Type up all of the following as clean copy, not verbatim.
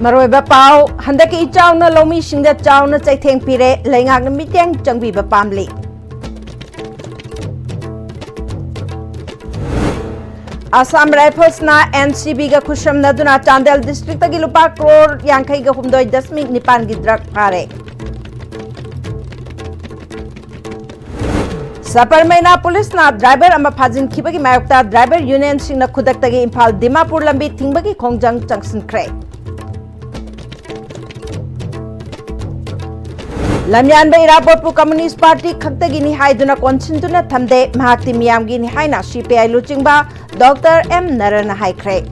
Maroiba Pau, Handaki Chowna Lomi Shinga Chowna Chaiteng Pire, Langak Mitang Changbiba Pamli. Assam Rifles na NCB ga Kusham Naduna Chandel District Gilupa Crore Yankai ga Humdoi Dasmik Nipan Gidrak Pare. Saparmaina Police na driver ama Fajin Kibagi Mayokta driver union sing na Kudaktagi Impal Dimapur Lambi Tingbagi Kongjang Changsin Kre. Lamyan ba Irapotpu Communist Party Khaktagi ni Haiduna Konsintuna Thamde Mahakti Miyamgi ni Haina CPI Luchingba Dr. M. Narana Haikre.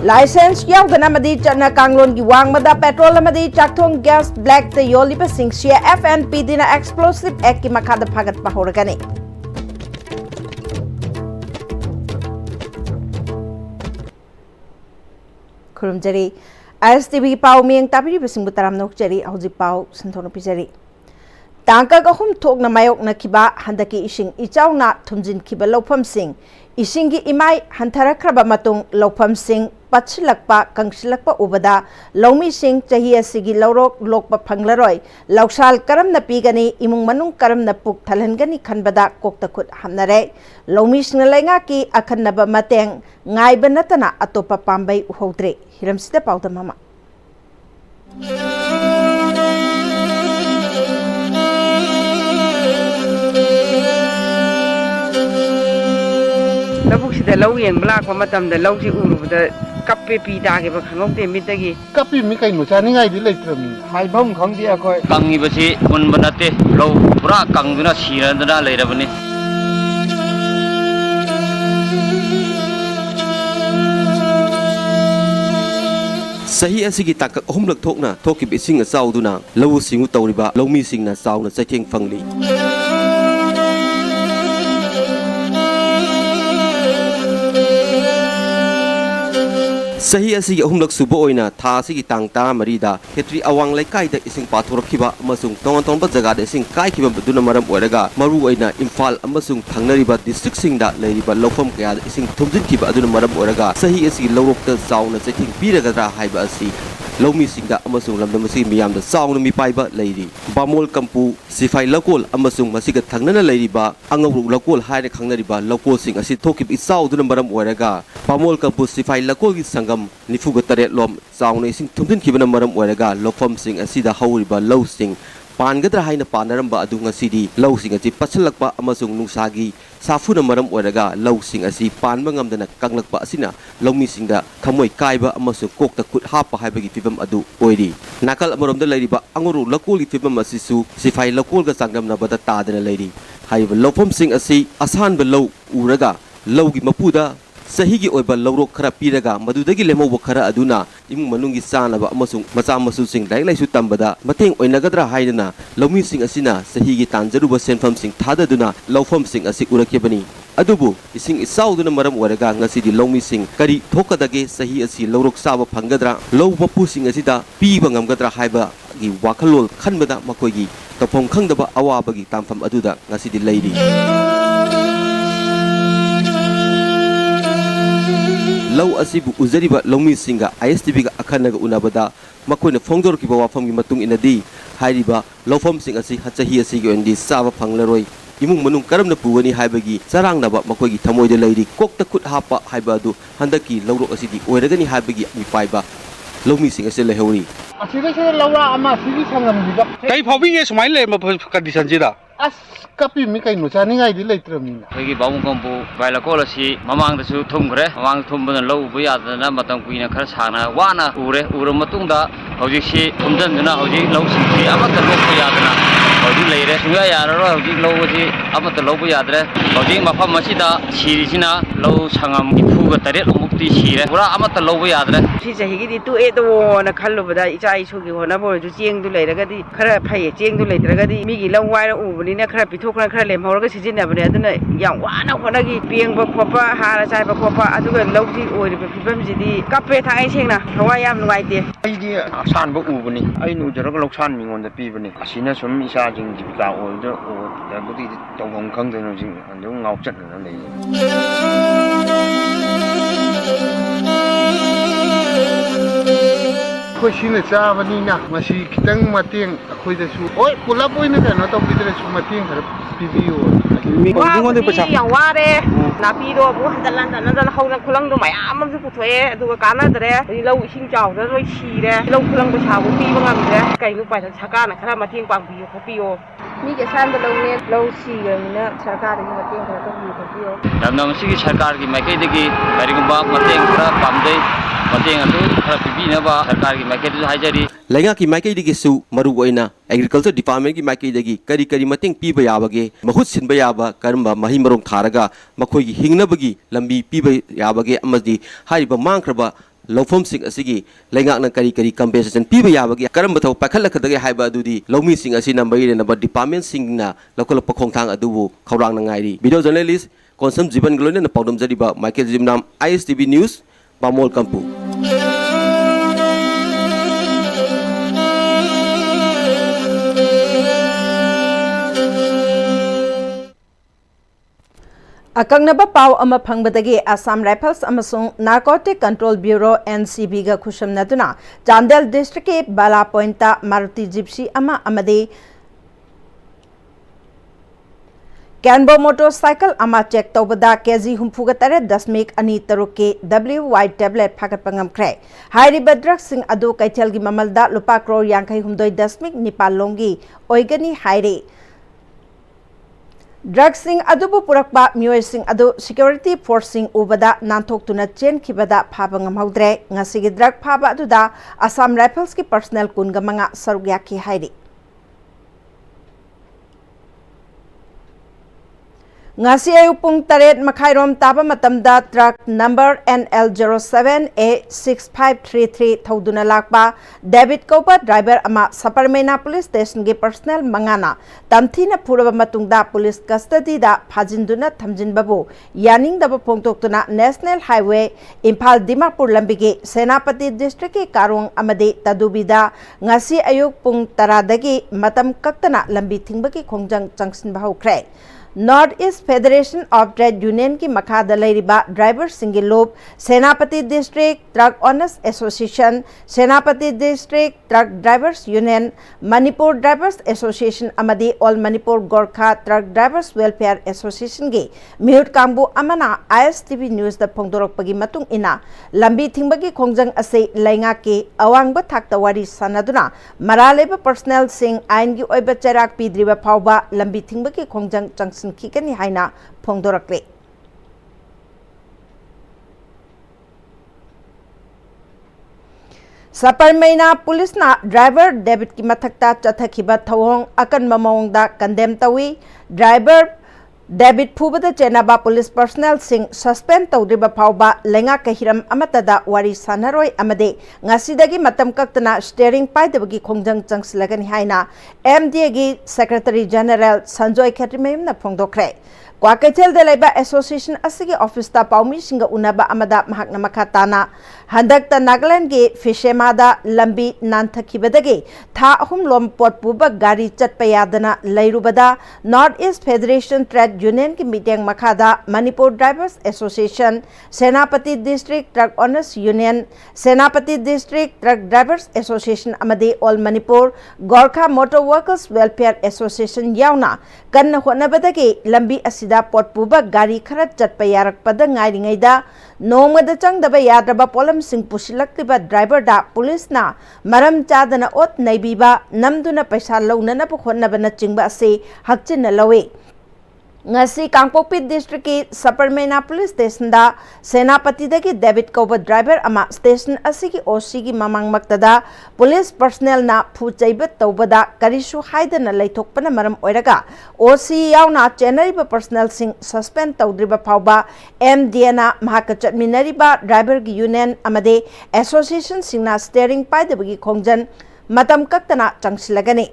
License Yaugana Madi Chana Kanglon Giwang Mada Petrol Madi Chakthong Gas Black the Yolipa Singsia FNP Dina Explosive Eki Makada Pagat Pahoragani. Kurumjari ISTV Pau Ming Tabi Bisingutaram Nokjari Auzi Pau Santono Pizari. Tangka Gahum Tok na Mayok na Kiba Handaki Ishing Ichaw na Tumjin Kiba Lopam Sing Ishingi Imai Hantara Kraba Matung Lopam Sing Patsilakpa Kangsilakpa Ubada Lomi Sing Chahia Sigi Laurok Lokpa Panglaroy Lauksal Karam na Pigani Imung Manung Karam na Puk Talangani Kanbada Koktakut Hamnare Lomi Sing Langaki Akanaba Mateng Ngai Banatana Atopa Pambay Uhodre Hiram Sita Pauta Mama. The low and black madam, the low of the Kapi Dagi, Hangoti Mitagi. Kapi Mika Musani, I delay to me. Hai bom khong dia koi kangi basi mun banate lo pura kangduna sirandana leirabani Sahi asigi takak homlak thokna thokib ising asauduna lawu singu tawriba lawmi singna sauna chaitheng fangli Sahi asigi ahumlak subo oina tha asigi tangta marida hetri awang laikai da ising pathorkiba amasung tongon ba jaga da ising kai kiba duna maram oraga maru oina Imphal amasung thangnariba district singda leiriba lawfam kaya ising thumjin kiba duna maram oraga sahi asigi lawrokta sauna chaitheng piraga dra haiba asi Lomi Singda amasung lamdam masi miyam da sauna mi paiba leiri Bamol Kampu Sifai Lakol amasung masiga thangnana leiriba angawru lakol haire khangnariba lakol sing asi thokib isau duna maram oraga Bamol Kampu Sifai Lakol gi sangam nifuga taret lom sauna ising thumjin kibana maram oraga lofam sing asida hawriba law sing Pangadra haina panaramba adu ngasidi law sing asi patsalakpa amasung nungsagi safuna maram oraga law sing asi panba ngamdana kanglakpa asina lawmi singda thamoi kaiba amasung kokta khut hapa haibagi fibam adu oiri nakal amarom da leiriba anguru lakol gi fibam asisu sifai lakol ga sangam na bada tadana leiri haiba lawfam sing asi asan ba law uraga law gi mapuda Sahigi oiba lawrok khara piraga madudagi lemawba khara aduna imung manungi sanaba amasung macha masu sing lai lai su tambada mateng oinagadra haidana lawmi sing asina sahigi tanjaruba senfam sing thadaduna lawfam sing asi urakebani adubu ising isauduna maram oraga ngasidi lawmi sing kari thokadage sahi asi lawrok saba phangadra law mapu sing asida piba ngamgadra haiba gi wakalol khanbada makoigi tafom khangdaba awabagi tamfam aduda ngasidi leiri Law asibu uzariba lawmi singa ISTV ga akhanaga unabada makoina phongdor kiba wafam gi matung inadi hairiba lawfam sing asi hachahi asi gi ondi saba phanglaroi imung manung karamna puwani haibagi sarangnaba makoigi thamoide leiri kokta khut hapa haiba du handaki lawrok asidi oiragani haibagi mi paiba lawmi sing asi lehori asida se lawra ama sigi sangam diba kai phawi nge sumai le ma condition jida as kapi Mika Musani, I delay to me. Hagi bom kompu baila kolasi mamang da su thumgre mamang thumbana lo bu ya da matam kuina khar sana wana ure matungda hoji si thumjanduna hoji lo singsi amata lo bu ya da hoji leire suya ya ro hoji lo ji amata lo bu ya da hoji mafam masida sirisina lo sangam ifu ga taret mukti sire pura amata lo bu ya da Si Sahigi di tu edo na Kalubada Icha Isugi Honabo to Jing to Lagadi, Kara Pay, Jing to Lagadi, Migi Long Wire Ubina Krapitoka Kralem, Horgas in Abadana, Yawana Honagi, being Bokopa, Hara Saiba Copa, Aduga Logi or the Pipamsi, Capeta Isina, Hawaii am no idea. Idea Sanbo Ubani, I knew the regular sunning on the Pivani, Asina some charging Jipta or the Budi Tong Kong and the Outchet. ꯑꯩꯈꯣꯏ ꯁꯤꯅ ꯆꯥꯕꯅꯤꯅ ꯃꯁꯤ ꯈꯤꯇꯪ ꯃꯇꯦꯡ ꯑꯩꯈꯣꯏꯗꯁꯨ ꯍꯣꯏ ꯄꯨꯂꯞ ꯑꯣꯏꯅ ꯀꯩꯅꯣ ꯇꯧꯕꯤꯗ꯭ꯔꯁꯨ ꯃꯇꯦꯡ ꯈꯔ ꯄꯤꯕꯤꯌꯨ ꯌꯥꯝ ꯋꯥꯔꯦ ꯅꯥꯄꯤꯗꯣ ꯑꯃꯨꯛ ꯍꯟꯖꯟ ꯍꯟꯖꯟ ꯍꯧꯅ ꯈꯨꯂꯪꯗꯣ ꯃꯌꯥꯝ ꯑꯃꯁꯨ ꯄꯨꯊꯣꯛꯑꯦ ꯑꯗꯨꯒ ꯀꯥꯟꯅꯗ꯭ꯔꯦ ꯂꯧ ꯏꯁꯤꯡ ꯆꯥꯎꯗꯅ ꯂꯣꯏ ꯁꯤꯔꯦ ꯂꯧ ꯈꯨꯂꯪ ꯄꯩꯁꯥꯕꯨ ꯄꯤꯕ ꯉꯝꯗ꯭ꯔꯦ ꯀꯩꯅꯣ ꯎꯄꯥꯏ ꯁꯔꯀꯥꯔꯅ ꯈꯔ ꯃꯇꯦꯡ ꯄꯥꯡꯕꯤꯌꯨ ꯈꯣꯠꯄꯤꯌꯣ ꯃꯤꯒꯤ ꯑꯁꯥꯟꯕ ꯂꯧꯅꯦ ꯂꯧ ꯁꯤꯈ꯭ꯔꯕꯅꯤꯅ ꯁꯔꯀꯥꯔꯗꯒꯤ ꯃꯇꯦꯡ ꯈꯔ ꯇꯧꯕꯤꯌꯨ ꯈꯣꯠꯄꯤꯌꯣ ꯌꯥꯝꯅ ꯃꯁꯤꯒꯤ ꯁꯔꯀꯥꯔꯒꯤ ꯃꯥꯏꯀꯩꯗꯒꯤ ꯀꯔꯤꯒꯨꯝꯕ ꯃꯇꯦꯡ ꯈꯔ ꯄꯥꯝꯖꯩ ꯃꯇꯦꯡ ꯑꯗꯨ ꯈꯔ ꯄꯤꯕꯤꯅꯕ ꯁꯔꯀꯥꯔꯒꯤ ꯃꯥꯏꯀꯩꯗꯁꯨ ꯍꯥꯏꯖꯔꯤ ꯂꯩꯉꯥꯛꯀꯤ ꯃꯥꯏꯀꯩꯗꯒꯤꯁꯨ ꯃꯔꯨꯑꯣꯏꯅ ꯑꯦꯒ꯭ꯔꯤꯀꯜꯆꯔ ꯗꯤꯄꯥꯔꯠꯃꯦꯟꯠꯀꯤ ꯃꯥꯏꯀꯩꯗꯒꯤ ꯀꯔꯤ ꯃꯇꯦꯡ ꯄꯤꯕ ꯌꯥꯕꯒꯦ ꯃꯍꯨꯠ ꯁꯤꯟꯕ ꯌꯥꯕ ꯀꯔꯝꯕ ꯃꯍꯩ ꯃꯔꯣꯡ ꯊꯥꯔꯒ ꯃꯈꯣꯏꯒꯤ ꯍꯤꯡꯅꯕꯒꯤ ꯂꯝꯕꯤ ꯄꯤꯕ ꯌꯥꯕꯒꯦ ꯑꯃꯗꯤ ꯍꯥꯏꯔꯤꯕ ꯃꯥꯡꯈ꯭ꯔꯕ ꯂꯧꯐꯝꯁꯤꯡ ꯑꯁꯤꯒꯤ ꯂꯩꯉꯥꯛꯅ ꯀꯔꯤ ꯀꯝꯄꯦꯟꯁꯦꯁꯟ ꯄꯤꯕ ꯌꯥꯕꯒꯦ ꯀꯔꯝꯕ ꯊꯕꯛ ꯄꯥꯏꯈꯠꯂꯛꯀꯗꯒꯦ ꯍꯥꯏꯕ ꯑꯗꯨꯗꯤ ꯂꯧꯃꯤꯁꯤꯡ ꯑꯁꯤꯅ ꯃꯔꯤ ꯂꯩꯅꯕ ꯗꯤꯄꯥꯔꯠꯃꯦꯟꯠꯁꯤꯡꯅ ꯂꯧꯈꯠꯂꯛꯄ ꯈꯣꯡꯊꯥꯡ ꯑꯗꯨꯕꯨ ꯈꯧꯔꯥꯡꯅ ꯉꯥꯏꯔꯤ ꯚꯤꯗꯤꯑꯣ ꯖꯔꯅꯦꯂꯤꯁꯠ ꯀꯣꯟꯁꯝ ꯖꯤꯕꯟꯒ ꯂꯣꯏꯅꯅ ꯄꯥꯎꯗꯝꯖꯔꯤꯕ ꯃꯥꯏꯀꯦꯜ ꯖꯤꯝꯅꯥꯝ ISTV ꯅ꯭ꯌꯨꯁ ꯕꯥꯃꯣꯜ ꯀꯝꯄꯨ अकंगनब पाव अमा फंगबदगी असम राइफल्स अमसुंग नार्कोटिक कंट्रोल ब्यूरो NCB गा खुशमनदुना चांदेल डिस्ट्रिक्ट के बाला पॉइंट मारुति जिप्सी अमा अमदे कैनबो मोटरसाइकिल अमा चेक तौबदा केजी हुंफुगा तरे 0.2 के WY टैबलेट फागत पंगमख्रे हाइरिबा ड्रग्स सिंग अदु कैथेलगी ममलदा लुपा करोड़ 59.9 लोंगी ओइगनी हाइरे ड्रग्स सिंग अदुबु पुरकबा मियोय सिंग अदु सिक्योरिटी फोर्स सिंग उबदा नानथोक्तुना चेनखिबदा फाबा ngamhauद्रे ngasigi ड्रग फाबा अदुदा असम राइफल्स की पर्सनल कुनगा मंगा Serug याखि हाइरि ngasi ayuk pung 8 makhairom taba matamda truck number NL07A6533 thoduna lakpa David Kopa driver ama Saparmena police station ge personnel mangana tamthina phuraba matungda police custody da phajinduna thamjinbabu yaning daba phongtoktuna national highway Imphal Dimapur lambi ge Senapati district ke Karong amade Tadubida ngasi ayuk pung 10 dagi matam kaktana lambi thingba ki khongjang changsin bahukre North East Federation of Trade Union की मखादा लैरिबा driver सिंगी लोब Senapati district truck owners association Senapati district truck drivers union Manipur drivers association अमदी all Manipur Gorkha truck drivers welfare association के मिहुट कांगबु अमना ISTV न्यूज़ द फोंदोरकपगी मतुंग इना लंबी थिंबगी खोंजंग असे लैंगा के अवांगब थाक्ता वारी सनदुना मरालेब पर्सनल सिंग आइन की ओइब चराक पीद्रिबा फावबा लंबी थिंबगी खोंजंग चंगस खिकनी हाइना फोंदोरकले सपरमैना पुलिस ना ड्राइवर डेविड की मथक्ता चथखिबा थवोंग अकन ममोंगदा कंडेम तवी ड्राइवर डेविड फुबदा चेनाबा पुलिस पर्सनल सिंग सस्पेंड तौद्रिबा फावबा लेंगा कहिरम अमतदा वारी सानरोय अमदे ngasi matam kaktana steering paidabagi khongjang changslagani haina MDA gi secretary general Sanjoy Khetrimayum na phongdokre Kwakaitel de laiba association asigi office ta paumi singa unaba amada mahakna makhatana handakta Nagaland ge Fishemada lambi nanthakibadagi tha ahum lom pot puba gari chatpayadana lairubada North East Federation Trade Union ki meeting makhada Manipur Drivers Association Senapati District Truck Owners Union Senapati District Truck Drivers Association amadi All Manipur Gorkha Motor Workers Welfare Association yauna kanna honabadagi lambi asida pot puba gari khara chatpa yarakpada ngairingaida nongmada changdaba yadraba polam sing pusilakliba driver da police na maram chadana ot naibiba namduna paisa launana pukhonna bana chingba ase hakchin na lawe ngasi Kangpokpi district ki Saparmena police station da Senapati dagi David Koba driver ama station asigi OC gi mamang maktada police personnel na phuchaiba tawbada karishu haidana laithokpana maram oiraga OC yauna chenariba personnel sing suspend tawdriba phawba MDA na mahaka chatminariba driver gi union amade association singna steering paidabagi khongjan matam kaktana changsilagani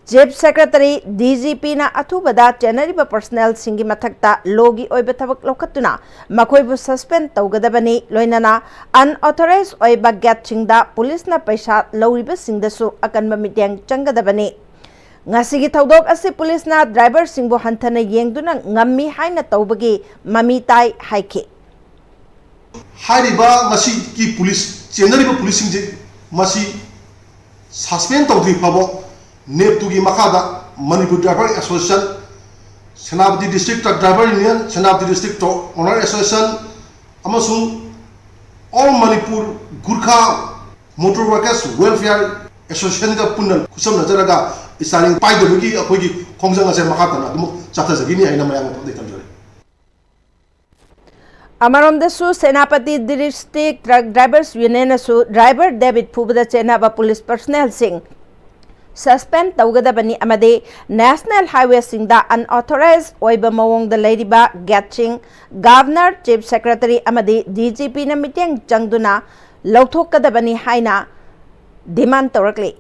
Chief Secretary DGP na athubada chenariba personnel singi mathakta logi oiba thabak lokhatuna makhoibu suspend tawgadabani loinana unauthorized oiba gate chingda police na paisa loriba singdasu akanba mityang changadabani ngasigi thaudok ase police na driver singbo hanthana yengduna ngammi haina tawbagi mami tai haike हाइरिबा मसी की police चेनरिबा police सिंजे मसी suspend तौद्री फाबो नेप की मखादा Manipur driver association Senapati district truck driver union Senapati district owner association अमसुंग all Manipur Gorkha motor workers welfare association का पुनः खुसम नजरगा इसारिंग पाइदबगी अखोगी खोंजंग असे मखातना दुम चाथजगिनी आइना मयांग पदे कंजरे अमरमदसु Senapati district truck drivers union driver David फुबदा चेनाबा पुलिस पर्सनल सिंह सस्पेंड तौगदबनी अमदे नेशनल हाईवे सिंगदा अनऑथोराइज ओइबा मवोंगदा लेरिबा गेटचिंग गवर्नर चीफ सेक्रेटरी अमदे डीजीपी ना मीटिंग चंगदुना लौथोकदबनी हाइना डिमांड तौरकले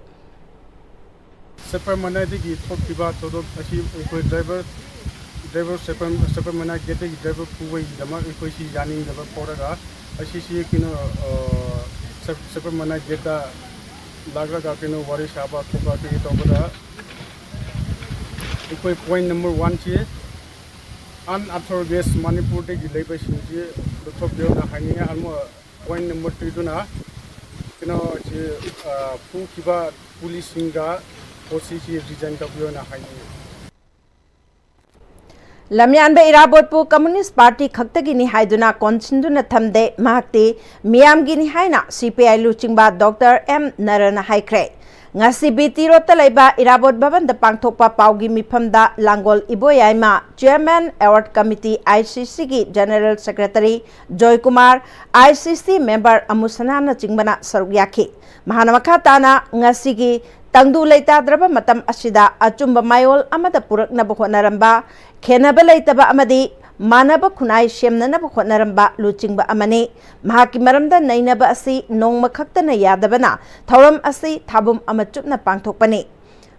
सेपर मनाइदगी थोकिबा थोदोक असी कोई ड्राइवर सेपर मना गेट ड्राइवर पुवई दमा कोई सी जानी दबा पोरगा असी सी किनो सेपर मना गेटा लागरा का किनो वारी शाबा थोका के तोबदा कोई पॉइंट नंबर 1 चे अनऑथोराइज्ड मणिपुर दे लेबा सिंजे थोक देव ना हानिया अमो पॉइंट नंबर 3 दुना किनो चे पु किबा पुलिस सिंगा ओसीसी डिजाइन तबियो ना हानिया लमयानबे इराबोटपु कम्युनिस्ट पार्टी खक्तगिनी हाइदुना कोनसिंदुना थमदे महक्ति मियामगिनी हाइना सीपीआई लुचिंगबा डॉक्टर एम नरना हाइख्रे ngasi BT लैबा इराबोट भवन द पांगथोकपा पाउगी मिफमदा Langol Iboyaima chairman award committee ICC की general secretary Joy Kumar ICC member अमुसनाना चिंगबना सरुक याखी महानमखा ताना ngasi की तंगदु लेताद्रबा मतम असिदा अचुंबा मायोल अमदा पुरकनब होनरंबा खेनब लेतबा अमदी मानब खुनाई सेमननब होनरंबा लुचिंगबा अमने महाकी मरमदा नैनब असि नोंगम खक्तना यादबना थौरम असि थाबुम अमचुपना पांगथोकपने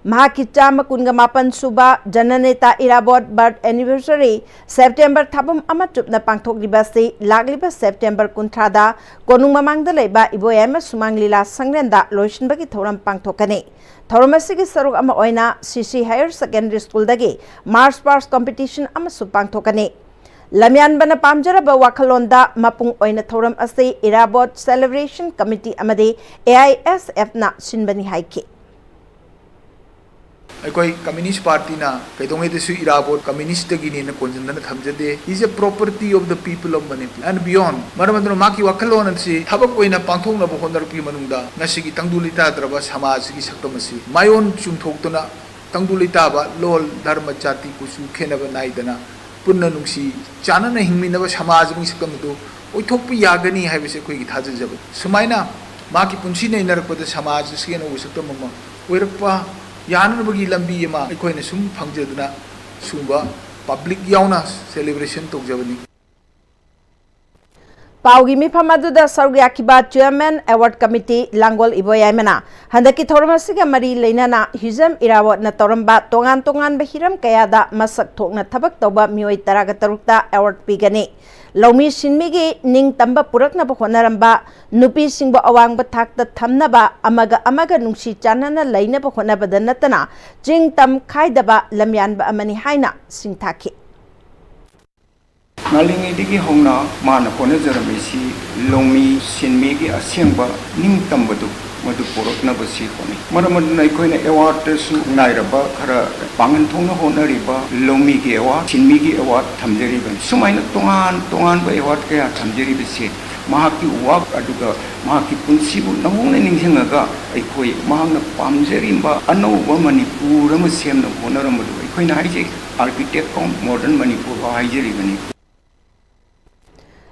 महाकी चाम कुनगा मापन सुबा जननेता इराबोट बर्थ एनिवर्सरी सेप्टेम्बर थाबुम अमचुपना पांगथोकलिबासि लागलिबा सेप्टेम्बर कुंथ्रादा कोनुंग ममांगदा लेबा इबोयामा सुमांग लीला संग्रेंदा लोइसनबगी थौरम पांगथोकने थौरम असिगी सरुक अमा ओइना CC हायर सेकेंडरी स्कूल दगी मार्च पास्ट कंपटीशन अमसु पांगथोकने लमयानबना पामजरबा वाखलोंदा मपुंग ओइना थौरम असि इराबोट सेलिब्रेशन कमिटी अमदे AISF ना सिनबनी हाइकी अखोई कम्युनिस्ट पार्टी ना कईदोंगेदसु इराबोट कम्युनिस्ट दगिनी न कोंजनदना थमजदे is a property of the people of Manipur and beyond मरमदनो माकी वखलोन से थबक ओइना पांथोंगनब होनरपी मनुंगदा नसिगी तंगदुलिताद्रबा समाज की सक्तमसी मायोन चुंथोक्तना तंगदुलिताबा लोल धर्म जाति कुसु खेनब नाइदना पुन्ना नुंसी चानना हिंगमिनब समाज मि सकमदो ओइथोकपि यागनी हाइबसे कोइगी थाजजब सुमाइना माकी पुंसी नैनरपद समाज सेनो उसक्तमम ओइरपा यानबगी लंबी एमा अखोइना सुम फंगजदना सुबा पब्लिक याउना सेलिब्रेशन तोजबनी पाउगी मिफम अदुदा सरुयाकिबा चेयरमैन अवार्ड कमिटी लांगोल इबोयाइमना हंदकी थोरमसिगा मरी लेनाना हिजम इरावत न तोरंबा तोंगान तोंगान बहिरम कयादा मसक थोकना थबक तौबा मियोय तरागा तरुक्ता अवार्ड पिगने लौमी सिनमिगी निंग तंबा पुरकनब होनरंबा नुपी सिंगबो अवांगबा थाकता थमनबा अमगा नुंसी चानना लैनब होनबदा नतना चिंग तम खाइदबा लमयानबा अमनी हाइना सिंगथाखी नालिंगेदिगी होना माना होनजरमेसी लौमी सिनमिगी असेंबा निंग तंबदु मधु पोरकनबसी होने मरमदना अखोइना अवार्डसु नाइरबा खरा पांगन थोंना होनरिबा लौमीगी अवार्ड सिनमिगी अवार्ड थमजरिबन सुमाइना तोंगान तोंगान बा अवार्ड कया थमजरिबसे महाकी वाक अदुगा महाकी पुंसीबु नहुंगना निंगसिंगगा अखोइ महांगना पामजरिबा अनौबा मणिपुर अमा सेमना होनरमदु अखोइना हाइजे आर्किटेक्ट कम मॉडर्न मणिपुर हाइजरिबनी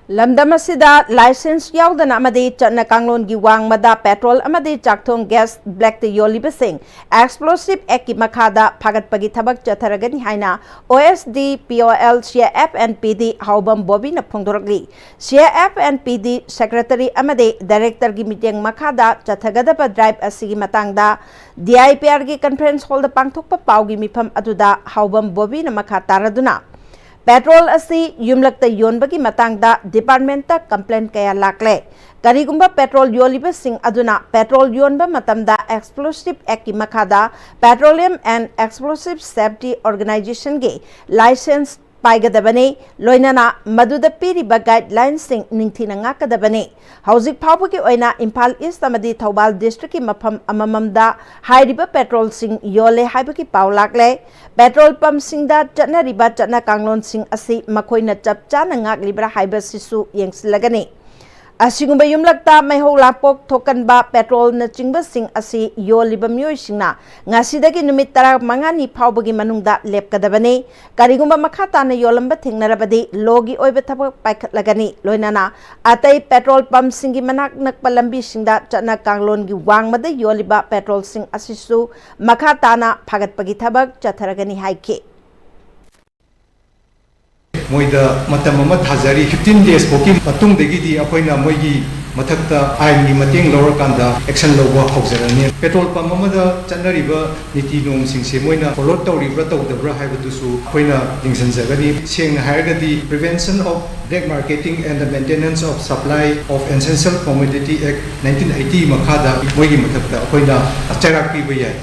लमदम असिदा लाइसेंस याउदना अमदे चन्ना कांगलोन की वांगमदा पेट्रोल अमदे चाकथोंग गैस ब्लैक ते योलिबसिंग एक्सप्लोसिव एक्ट की मखादा फागतपगी थबक चथरगनी हाइना OSD POL CFNPD हाउबम बॉबी न फोंदोरकली CFNPD सेक्रेटरी अमदे डायरेक्टर की मीटिंग मखादा चथगदब ड्राइव असिगी मतांगदा DIPR की कॉन्फ्रेंस हॉल द पांगथोकपा पाउगी मिफम अदुदा हाउबम बॉबी न मखा तारदुना पेट्रोल असी युमलक्ता योनबगी मतंगदा डिपार्टमेंट कंप्लेन कया लाकले करीगुंबा पेट्रोल योलिबसिंग अदुना पेट्रोल योनबा मतमदा एक्सप्लोसिव एक्ट की मखादा petroleum and explosive safety organisation के लाइसेंस पाइगदबने लोइनाना मदुदा पीरिबा गाइडलाइन्सिंग निंगथिना ngakadabane हौजिक फावबगी ओइना इम्फाल ईस्ट अमदी थौबाल डिस्ट्रिक्ट की मफम अमममदा हाइरिबा पेट्रोल सिंग योले हाइबगी पाव लाकले पेट्रोल पंप सिंगदा चटनरिबा चटना कांगलोन सिंग असि मखोइना चपचाना ngakलिब्रा हाइबा सिसु येंगसिलगने असिगुंबा युमलक्ता मैहौ लापोक थोकनबा पेट्रोल न चिंगबा सिंग असि योलिबा म्योय सिंगना ngasiदगी नुमित 15 फावबगी मनुंगदा लेपकदबने करिगुंबा मखाताना योलंबा थेंगनरबदी लोगी ओइबा थबक पाइखतलगनी लोइनाना अतै पेट्रोल पंप सिंगी मनाक नकपा लंबी सिंगदा चना कांगलोनगी वांगमदा योलिबा पेट्रोल सिंग असिसु मखाताना फागतपगी थबक चथरगनी हाइके मोइदा मतम अमा थाजरी 15 डेज पोकी मतुंगदगी अखोइना मोइगी मथक्ता आइनगी मतेंग लौरकांदा एक्शन लौबा हौजरनी पेट्रोल पंप अमदा चन्नरिबा नीति नोम सिंगसे मोइना फॉलो तौरिब्रा तौदब्रा हाइबदुसु अखोइना दिंगसनजगनी सेंगना हायरगदी prevention of black marketing and the maintenance of supply of essential commodity act 1980 मखादा मोइगी मथक्ता अखोइना चराक पीबा याय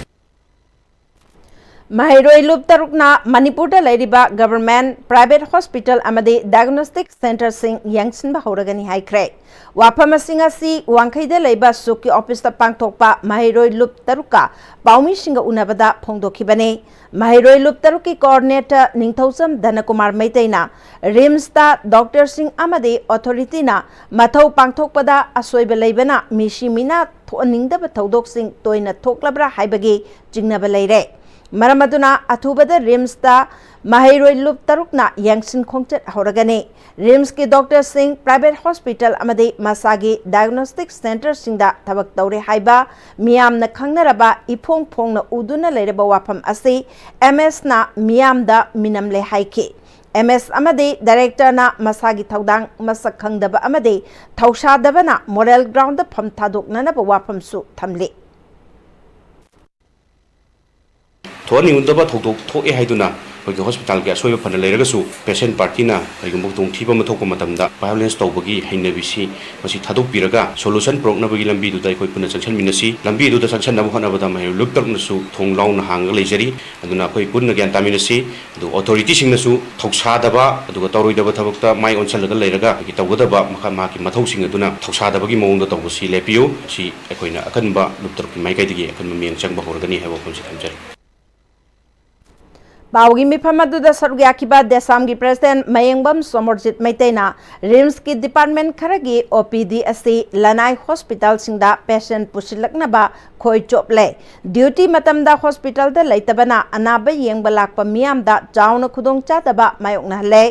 Mahiroi Loop Tarukna Manipur Ladiba Government Private Hospital Amade Diagnostic Center Sing Yangsin Bahoragani High Crack. Wapamasinga si Wangkaida Leba Suki Office the Pangtokpa Mahiroi Loop Taruka Paumi Singa Unabada Pongdo Kibane Mahiroi Loop Taruki Coordinator Ningthosam Danakumar Maitena Rimsta Dr. Singh Amade Authority na Mathau Pangtokpada Asoiba Lebana Mishimina Ningda Batodok Sing Toina Toklabra Haibagi Jingnaba Leire मरमदुना अथुबदा RIMS दा माहिरोय लुप तरुकना यंगसिन खोंगचत हौरगने RIMS के डॉक्टर सिंह प्राइवेट हॉस्पिटल अमदे मसागी डायग्नोस्टिक सेंटर सिंगदा थबक तौरे हाइबा मियामना खंगनरबा इफोंग फोंगना उदुना लेरबा वाफम असे एमएस ना मियामदा मिनमले हाइके एमएस अमदे डायरेक्टर ना मसागी थौदांग मसक खंगदबा अमदे थौसादबना मोरल ग्राउंड दा फम थादोकनना वाफम सु थमले थोनिउंदबा थौदोक थोए हाइदुना होगी हॉस्पिटल के असोइबा फन लेरगसु पेशेंट पार्टीना करिगुंबो थोंथीबा मथोको मतमदा वायलेंस तौबगी हैनबिसी मसी थादोक पिरगा सोल्यूशन प्रोग्नबगी लंबी दुदा अखोइ पुना जंक्शन मिनसी लंबी दुदा जंक्शन नब होनबदा मै लुप तकनसु थोंग लाउन हांग लेजरी अदुना अखोइ पुना ग्यान तामिनसी अदु अथॉरिटी सिंगनसु थौसादबा अदुगा तौरोइदबा थबकता माइ ओनसलगा लेरगा कि तौगदबा मखा माकी मथौ सिंग अदुना थौसादबगी मौंगदा तौबसी लेपियो सी अखोइना अकनबा लुप तककी माइकाइदगी अकनबा मेंग चंगबा होरगनी हैबो कोनसे थमजरी पावगी मिफमदुदा सरुग्याकिबा देसाम की प्रेसिडेंट मयंगबम सोमरजित मैतेना रिम्स की डिपार्टमेंट खरगी ओपीडी असि लनाई हॉस्पिटल सिंगदा पेशेंट पुसिलकनबा खोय चोपले ड्यूटी मतमदा हॉस्पिटल दा लैतबना अनाबा येंगबा लाकपा मियामदा चाउना खुदोंग चातबा मायोकनहले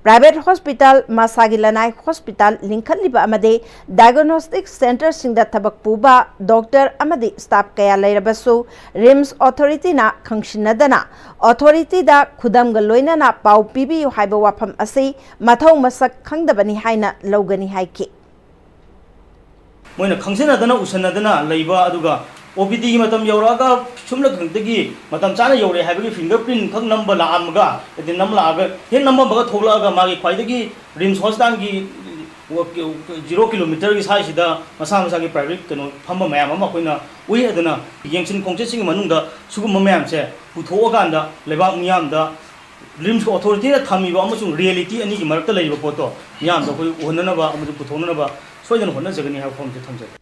प्राइवेट हॉस्पिटल मसागी लनाई हॉस्पिटल लिंखलिबा अमदे डायग्नोस्टिक सेंटर सिंगदा थबक पुबा डॉक्टर अमदे स्टाफ कया लेरबसु रिम्स अथॉरिटी ना खंगसिनदना अथॉरिटी दा खुदम गलोइना पाउ पीबी हाइबा वाफम असि मथौ मसक खंगदबनी हाइना लौगनी हाइके मोइना खंगसिनदना उसनदना लैबा अदुगा ओपीडी की मतम यौरागा सुमला खंगदगी मतम चाना यौरे हाइबगी फिंगरप्रिंट खंग नंबर लामगा एदि नम लागा हे नंबर बगा थोलागा मागी ख्वाइदगी रिम्स हॉस्पिटल की 0 किलोमीटर की साइसिदा मसा मसा की प्राइवेट कनो फम मैम अमा कोइना उइ अदना यंगसिन खोंगचेसिंग मनुंगदा सुगुम मैम से पुथोगांदा लेबाक मियामदा रिम्स को अथॉरिटी थमीबा अमसुंग रियलिटी अनि की मरकता लैबा पोतो मियामदा कोइ होननबा अमदु पुथोननबा सोइदन होना जगनी हा फॉर्म से थमजे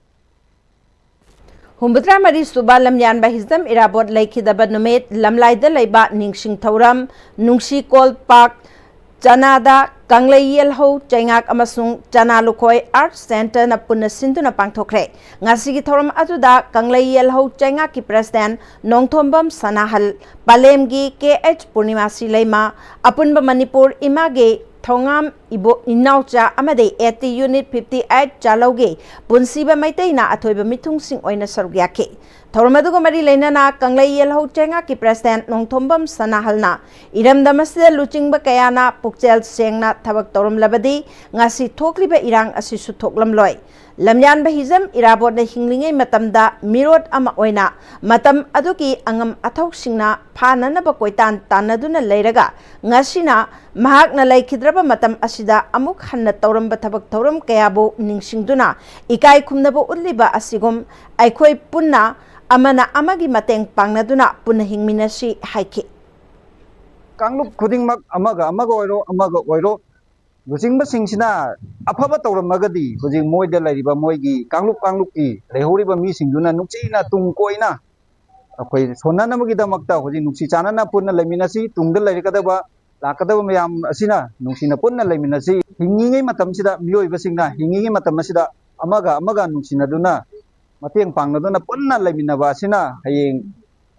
हुम्बुत्रा मरी सुबा लमयान हिजम इराबोट लेखिदबा नुमेत लमलाइदा लैबा निंगसिंग थौरम नुंगसी कोल पार्क चनादा कंगलै येलहो चैंगाक अमसुंग चना लुखोय आर्ट सेंटर ना पुन्ना सिंधुना पांगथोखरे ngasi थौरम अदुदा कंगलै येलहो चैंगाक की प्रेसिडेंट नोंगथोंबम सनाहल पालेमगी KH पूर्णिमासी लैमा अपुनबा मणिपुर इमागे थोंगाम इबो इनाउचा अमदे 80 यूनिट 58 चालौगे पुनसीबा मैतैना अथोइबा मिथुंगसिंग ओइना सरुग्याके थौरमदुगा मरी लेनाना कंगलै येलहो चैंगा की प्रेसिडेंट नोंगथोंबम सनाहलना इरमदमसदे लुचिंगबा कयाना पुक्चेल सेंगना थबक तौरमलबदी ngasi थोकलिबा इरांग असिसु थोकलमलोय लमयान हिजम इराबोट ने हिंगलिंगै मतमदा मिरोट अमा ओइना मतम अदुकी अंगम अथौसिंगना फाननबा कोइतान तानदुना लैरगा ngasiना महाकना लैखिद्रबा मतम असिदा अमुक हन्ना तौरमबा थबक थौरम कयाबो निंगसिंगदुना इकाई खुमनबा उल्लिबा असिगुम अखोय पुन्ना अमना अमगी mateंग पांगनादुना पुन्ना हिंगमिनसी हाइके कांगलुप खुदिंगमक ओइरो लुचिंगबसिंगसिना अफब तौरमगदी हुजिंग मोइदा लरिबा मोइगी कांगलुप की लेहौरिबा मीसिंगदुना नुचिना तुंग कोइना अखोइ सोननमगिदमक्ता हुजिंग नुची चानना पुन्ना लेमिनसी तुंगदा लरिकदबा लाकदबा मयाम असिना नुचिना पुन्ना लेमिनसी हिंगिंगै मतमसिदा मियोइबसिंगना हिंगिंगै मतमसिदा अमगा नुचिनदुना मतेंग पांगदुना पुन्ना लेमिनबा असिना हयेंग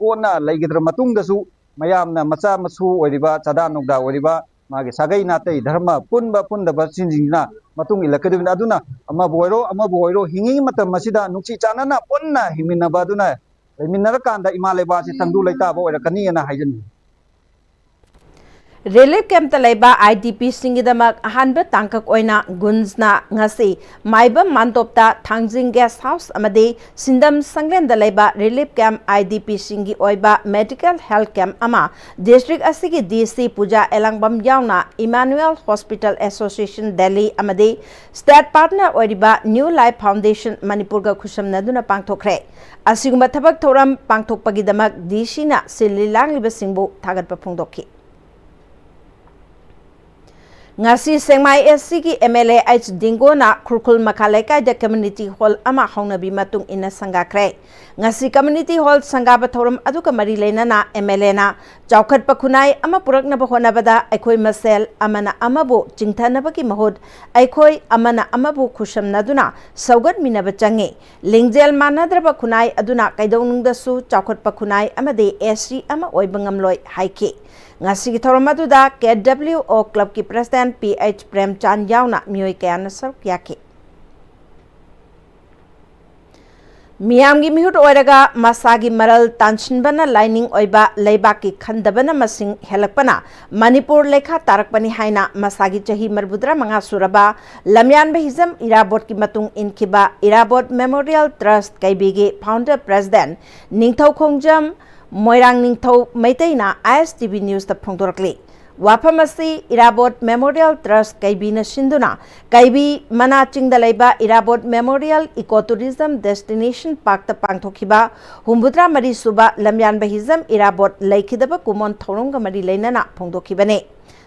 कोना लैगिद्र मतुंगदसु मयामना मचा मसु ओइरिबा चदा नोगदा ओइरिबा मागे सागै नातै धर्म पुनदबा सिंजिंगना मतुंग इलकदुना अदुना अमबोइरो हिंगिंगै मतमसिदा नुची चानना पुन्ना हिमिनबा अदुना लेमिनरकांदा इमा लेबासी तंगदु लैताबा ओइरकनियना हाइजनि Relief camp talaiba IDP singidamak ahanba tangkak oina gunzna ngasi maiba mantopta thangjing guest house amade sindam sanglen dalaiba relief camp IDP singi oiba medical health camp ama district asigi DC Puja Elangbam yauna Emmanuel Hospital Association Delhi amade state partner oiba New Life Foundation Manipur ga khusam naduna pangthokre asiguma thabak thoram pangthokpagidamak DC na sililang liba singbu thagatpa phongdokhi ngasi sengmai SC ki MLA H Dingo na Khurkhul Makhalai kai da community hall ama hongnabi matung ina sangakre ngasi community hall sangaba thorum aduka mari leina na MLA na chawkhat pakhunai ama purakna ba honabada aikhoi masel amana amabu chingthana ba ki mahud aikhoi amana amabu khushamna duna saugat minaba change lingjel manadra ba khunai aduna kaidonungda su chawkhat pakhunai amade SC ama oibangam loi haike ngasi ki thoramatuda KWO club ki president PH Premchan yauna mioi kayana saruk yake miyam gi mihut oiraga masagi maral tanshinbana lining oiba leibaki khandabana masing helakpana Manipur lekha tarakpani haina masagi chahi marbudra manga suraba lamyan behizam irabot ki matung inkiba irabot memorial trust kaibigi founder president ningthau khongjam Moirang Ningthau Maitaina ISTV News the Phongdorakli Wapamasi Irabot Memorial Trust Kaibina Sinduna Kaibi Mana Chingdalaiba Irabot Memorial Ecotourism Destination Park the Pangthokiba Humbutra Mari Suba Lamyan Bahizam Irabot Laikidaba Kumon Thorunga Mari Lainana Phongdokibane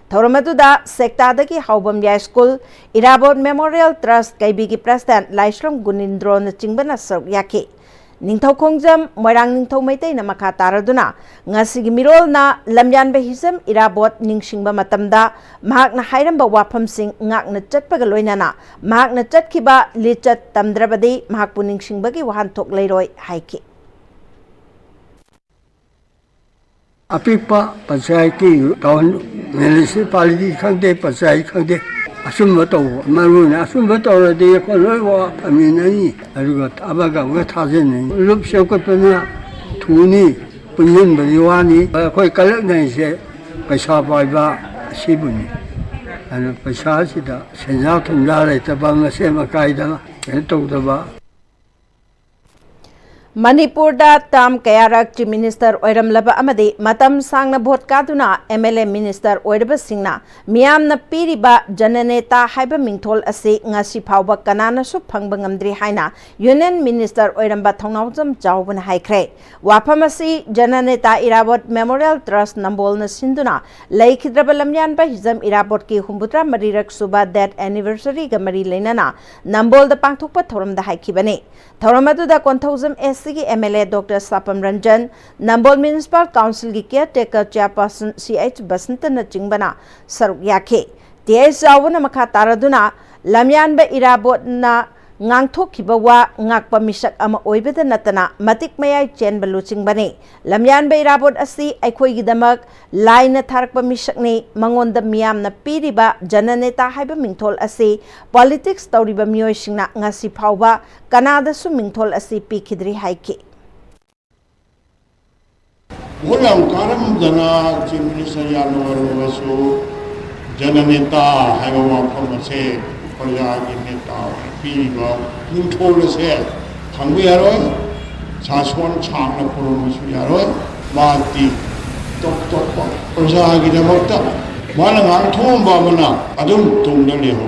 Thoramaduda Sektadaki Haubam Yai School Irabot Memorial Trust Kaibigi President Laishram Gunindro Chingbana Saruk Yake Ningthau Khongjam Moirang Ningthau Maitai na makha taraduna ngasigi mirol na lamyan bahizam irabot ningsingba matamda mahak na hairamba wafam sing ngak na chatpaga loinana mahak na chatkhiba lichat tamdrabadi mahak pu ningsingbagi wahan thok leiroi haiki apikpa panchayati town municipality khangde panchayat khangde asumba taw maruna asumba tawradi konoi wa paminani aruga abaga wa thajeni lup shakapana thuni punyin bariwani khoi kalak nai se paisa paiba sibuni ana paisa sida senja thumja le tabang se makai da tawdaba Manipur da tam kayarak Chief Minister Oiram Laba Amadi Matam Sangna Bhot Kaduna MLA Minister Oiraba Singna Miyam na Piriba Jananeta Haiba Mingthol Ase Ngasi Phauba Kanana Su Phangba Ngamdri Haina Union Minister Oiramba Thongnawjam Chawban Haikre Wapamasi Jananeta Irabot Memorial Trust Nambol na Sinduna Laikhidraba Lamyan ba Hizam Irabot ki Humbutra Marirak Suba that anniversary ga Mari Leinana Nambol da Pangthokpa Thoram da Haikibane Thoramadu da Konthawjam SCG MLA Dr. Sapam Ranjan, Nambol Municipal Council ki caretaker chairperson CH Basantana Chingbana Saruk Yake. TS Zawuna Makha Taraduna, Lamyan ba irabot na ngangthokhiba wa ngakpa misak ama oibeda natana matik mayai chen balu chingbani lamyan ba irabot asi aikhoi gidamak laina tharakpa misak ni mangonda miyam na piriba jananeta haiba mingthol asi politics tawriba miyoi singna ngasi phauba kanada su mingthol asi pikhidri haike Ulang karam dana Chief Minister Yanwar su jananeta haiba wa phamase Pariyagi neta piriba ningthol se thangbi yaroi saswan changna purumusu yaroi mati tok pariyagi namakta mana ngangthom bamana adum tungna leho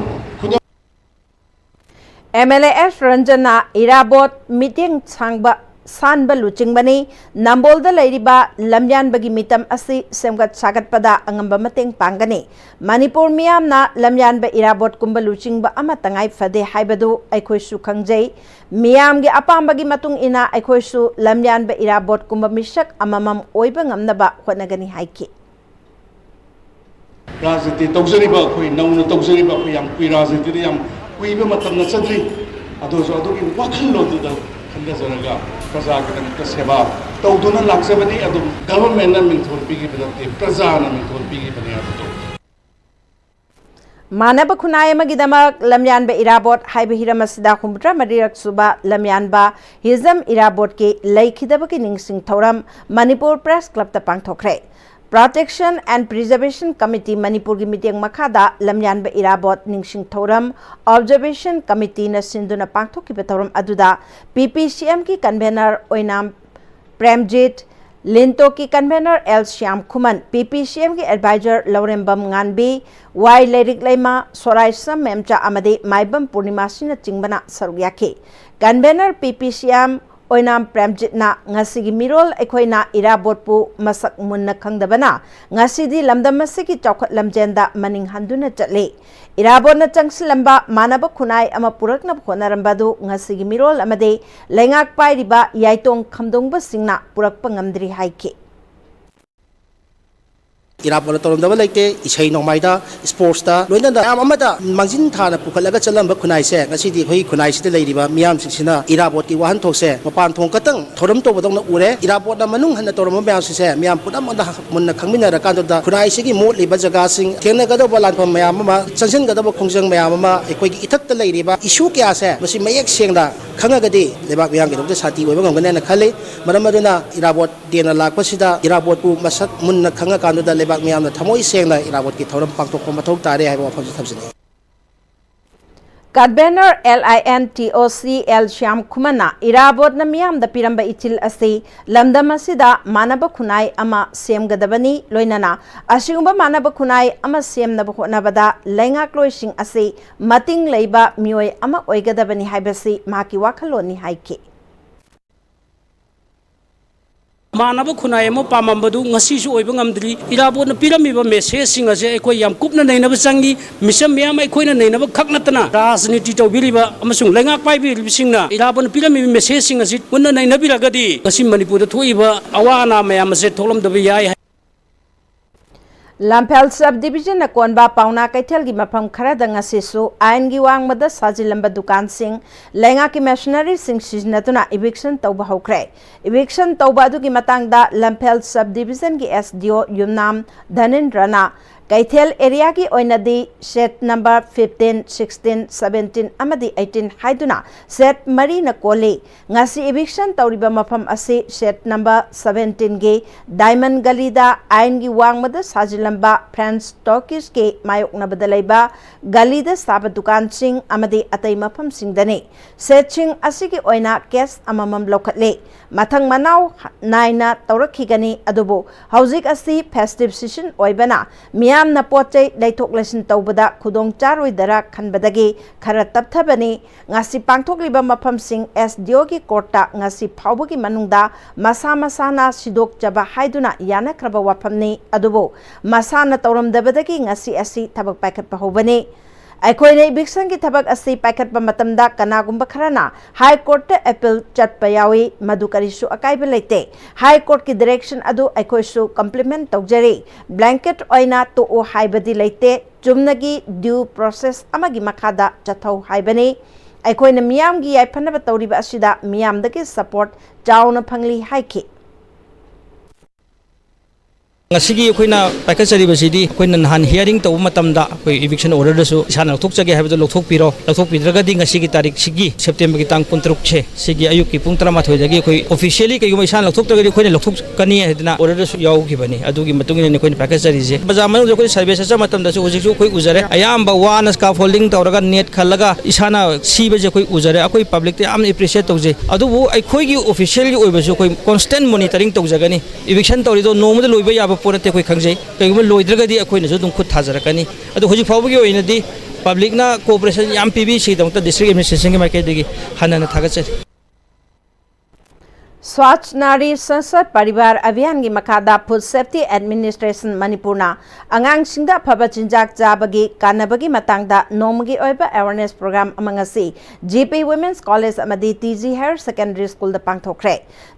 MLA F Ranjana Irabot meeting changba सान लुचिंगबनी नंबोलदा लैरिबा लमयानबगी मितम असि सेमगत सागतपदा अंगंबा मतेंग पांगनी मणिपुर मियामना लमयानबा इराबोट कुंबा लुचिंगबा अमा तंगाई फदे हाइबदु अखोइसु खंगजै मियामगी अपांबगी मतुंग इना अखोइसु लमयानबा इराबोट कुंबा मिशक अममम ओइबा ngamnaba hotnagani haiki राजनीति तौजरीबा अखोई नौना तौजरीबा अखोई याम कुई राजनीति याम कुईबा मतम नचद्री अदोजो अदुगी वाखल्लोदुदा खंदजरगा प्रजागिदमत सेवा तौदुना लाक्सबनी अदु गवर्नमेंटना मिंथोल पिगी बदते प्रजाना मिंथोल पिगी बने अदु मानव खुनायमगिदमक लमयानबा इराबोट हाइबा हिरमसिदा हुमद्रा मरिरक सुबा लमयानबा हिजम इराबोट के लैखिदबकी निंगसिंग थौरम मणिपुर प्रेस क्लब ता पांगथोखरे protection and preservation committee Manipur की मीटिंग मखादा लमयानबा इराबोट निंगसिंग थौरम ऑब्जर्वेशन कमिटी न सिंधुना पांगथोखिबा थौरम अदुदा पीपीसीएम की कन्वेनर ओइनाम प्रेमजीत लिंटो की convener L Shyam Khuman PPCM की एडवाइजर लौरेंबम गानबी वाई लेरिक लेमा सोराइसम मेमचा अमदे माइबम पूर्णिमा सिना चिंगबना सरुक याखे कन्वेनर पीपीसीएम ओइनाम प्रेमजितना ngasi मिरोल अखोइना इराबोटपु मसक मुन्ना खंगदबना ngasi di lamdam masiki chawkhat lamjenda maning handuna chatle इराबोटना चंगसिलंबा मानव खुनाई अमा पुरकना होनारंबदु ngasi मिरोल अमदे लेंगाक पाइरिबा याइतोंग खमदोंबा सिंगना पुरकपा ngamdri हाइके इराबोट तोरमदब लेते इसै नोमाइदा स्पोर्ट्स दा लोइनदा याम अमदा मांजिन थाना पुखलगा चलंब खुनाइसे ngasi khoi खुनाइसिते लेरिबा मियाम सिना इराबोट की वाहन थोकसे मपान थोंग कतंग थोरम तोबदोंना उरे इराबोट दा मनुंग हन तोरम म्याम सिसे मियाम पुदम दा मुन्ना खंगमिना कांदा खुनाइसे की मोट लिबा जगह सिंग थेंना गदो बलानफम म्याम मा चंसन गदो खोंजंग म्याम मा एखोइ की इथक त लेरिबा इशू क्या से मसी मयक सेंगदा खंगगदि लेबा म्याम के दोते साथी ओइबा गंगने खले मरम अदुना इराबोट देना लाकपसिदा इराबोट पु मसक मुन्ना खंगा कांदा लेबा मियाम थमोई सेंगना इराबोट की थौरम पांगथोक मथौ तारे हाइबा वफम थबजने कन्वेनर LINTOC एल श्याम खुमना इराबोट न मियाम द पिरंबा इचिल असे लमदम असिदा मानव खुनाई अमा सेमगदबनी लोइनना असिगुंबा मानव खुनाई अमा सेमनब होनबदा लैंगाक्लोइसिंग असे मतिंग लेबा मियोय अमा ओइगदबनी हाइबसी माकी वाखलोनी हाइके मानव खुनाई पामबदू नगद्री इराबोट पीरमीब मेसेज अखोई याम कुपना नैनब चंगी मिसम मैम अखोई नैनब खक नतना राजनीति तौबीब लेंगाक पाइबीबसिंगना इराबोट पीरमीब मेसेज पुनः नैनबीरगदी मणिपुर थोइब अवा अना मैम से थोलमदब याय लम्फेल सब डिविजन कोनबा पाउना कैथल की मफम खरदा ngasisu आइन की वांगमदा साजिलंबा दुकान सिंह लेंगा की मशीनरी सिंह सिजनतुना इविक्शन तौबा हौख्रे इविक्शन तौबा अदु की मतंगदा लम्फेल सब डिविजन की SDO युमनाम धनेंद्रना कैथल एरिया की ओइनदी सेट नंबर 15 16 17 अमदी 18 हाइदुना सेट मरी न कोले ngasi eviction तौरिबा मफम असे सेट नंबर 17 गे डायमंड गलीदा आइन की वांगमदा साजिलंबा फ्रेंड्स टॉकीज के मायोकनबदा लेबा गलीदा साबा दुकान सिंह अमदी अतै मफम सिंगदने सेट सिंह असे की ओइना केस अममम लौखले मथंग मनाव नाइना तौरखिगनी अदुबो हौजिक असी फेस्टिव सीजन ओइबना मियामना पोचै दैथोक लेसिन तौबदा खुदोंग चारोइदरा खनबदगी खरा तपथबनी ngasi पांगथोकलिबा मफम सिंह SDO की कोर्टा ngasi फावबगी मनुंगदा मसा मसाना सिदोक जबा हाइदुना यानख्रबा वाफमनी अदुबो मसाना तौरमदबदगी ngasi असी थबक पाइखतपा होबनी अखोइने इविक्शन की थबक असी पाइखतपा मतमदा कनागुंबा खरना हाई कोर्ट अपील चटपा यावी मधु करिसु अकाइबा लेते हाई कोर्ट की डायरेक्शन अदु अखोइसु कम्प्लीमेंट तौजरी ब्लैंकेट ओइना तो ओ हाइबदी लेते चुमनगी ड्यू प्रोसेस अमगी मखादा चथौ हाइबनी अखोइने मियामगी याइफनबा तौरिबा असिदा मियामदगी सपोर्ट चाउना फंगली हाइखि ngasi akoina paikachari basidi akoina nahan hearing to matamda akoi eviction order dasu isana lokthokjage haibadu lokthokpiragadi ngasi gi tarik sigi September gi tang 13 che sigi ayuk ki pung 13 dagi akoi officially kai guma isana lokthokjage akoina lokthokani hedna order dasu yaugi bani adugi matungina ne akoina paikachari je bazamanu akoi service sa matamda su hojiksu akoi uzare ayamba wana scaffolding tawraga net khallaga isana siba je akoi uzare akoi public te am appreciate tawje adubu akoi gi official gi oibasu akoi constant monitoring tawjagani eviction tawrido nomada loiba yaba पोरते कोई खंगजे कईगुम लोइद्रगदी अखोइनसु दुम खुद थाजरकनी अदु होजि फावबगी ओइनदी पब्लिकना कोऑपरेशन याम पीबी सी दमता डिस्ट्रिक्ट एडमिनिस्ट्रेशन के मार्केट दगी हनना थागचे स्वच्छ नारी संसद परिवार अभियान की मखादा फूड सेफ्टी एडमिनिस्ट्रेशन मणिपुरना अंगांगसिंगदा फबा चिंजाक चाबगी कानबगी मतंगदा नोमगी ओइबा अवेयरनेस प्रोग्राम अमंगसी जीपी वुमेन्स कॉलेज अमदी टीजी हायर सेकेंडरी स्कूल दा पांगथोखरे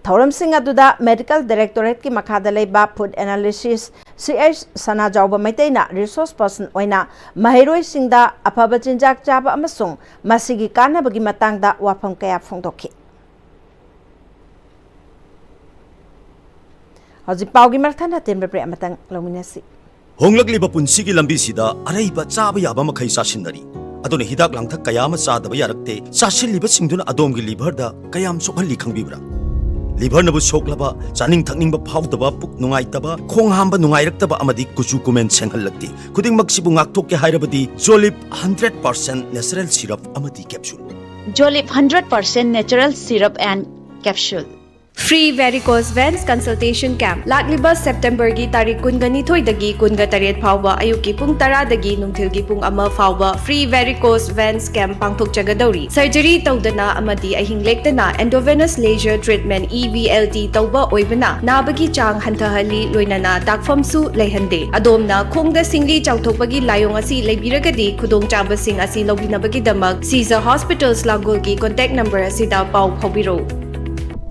थौरम सिंह अदुदा मेडिकल डायरेक्टोरेट की मखादा लेबा फूड एनालिसिस CH सना जाउबा मैतेना रिसोर्स पर्सन ओइना महिरोइ सिंगदा अफबा चिंजाक चाबा अमसुंग मसिगी कानबगी मतंगदा वाफम कया फोंदोखि हजिक पाउगी मरथाना तेमब्रे प्रे अमतंग लौमिनसी होंगलकलिबा पुंसिगी लंबीसिदा अरैबा चाबा याबा मखै चासिनरी अदुने हिदाक लांथक कयाम चादबा यारक्ते चासिलिबा सिंगदुना अदोमगी लिभरदा कयाम सोखली खंगबिब्रा लिभर नबु सोखलबा चानिंग थकनिंगबा फाउदबा पुक नुंगाइतबा खोंग हांबा नुंगाइरक्तबा अमदी कुचु कुमेन सेंगहलक्ति खुदिंगमक सिबु ngakthokke हाइरबदी जोलिप 100% नेचुरल सिरप अमदी कैप्सूल जोलिप 100% natural syrup and capsule Free varicose veins consultation camp lakliba September gi tarik kungani thoi dagi kunga taret phawba ayuki pung tara dagi nungthil gi pung ama phawba free varicose veins camp pangthok chagadauri surgery tawdana amadi ahing lektana endovenous laser treatment EVLT tawba oibana nabagi chang hantahali loinana dakfam su leihande adomna khongda singli chawthokpagi layong asi leibiragadi khudong chaba sing asi lobinabagi damak Caesar Hospitals Langol gi contact number asida pau phawbiro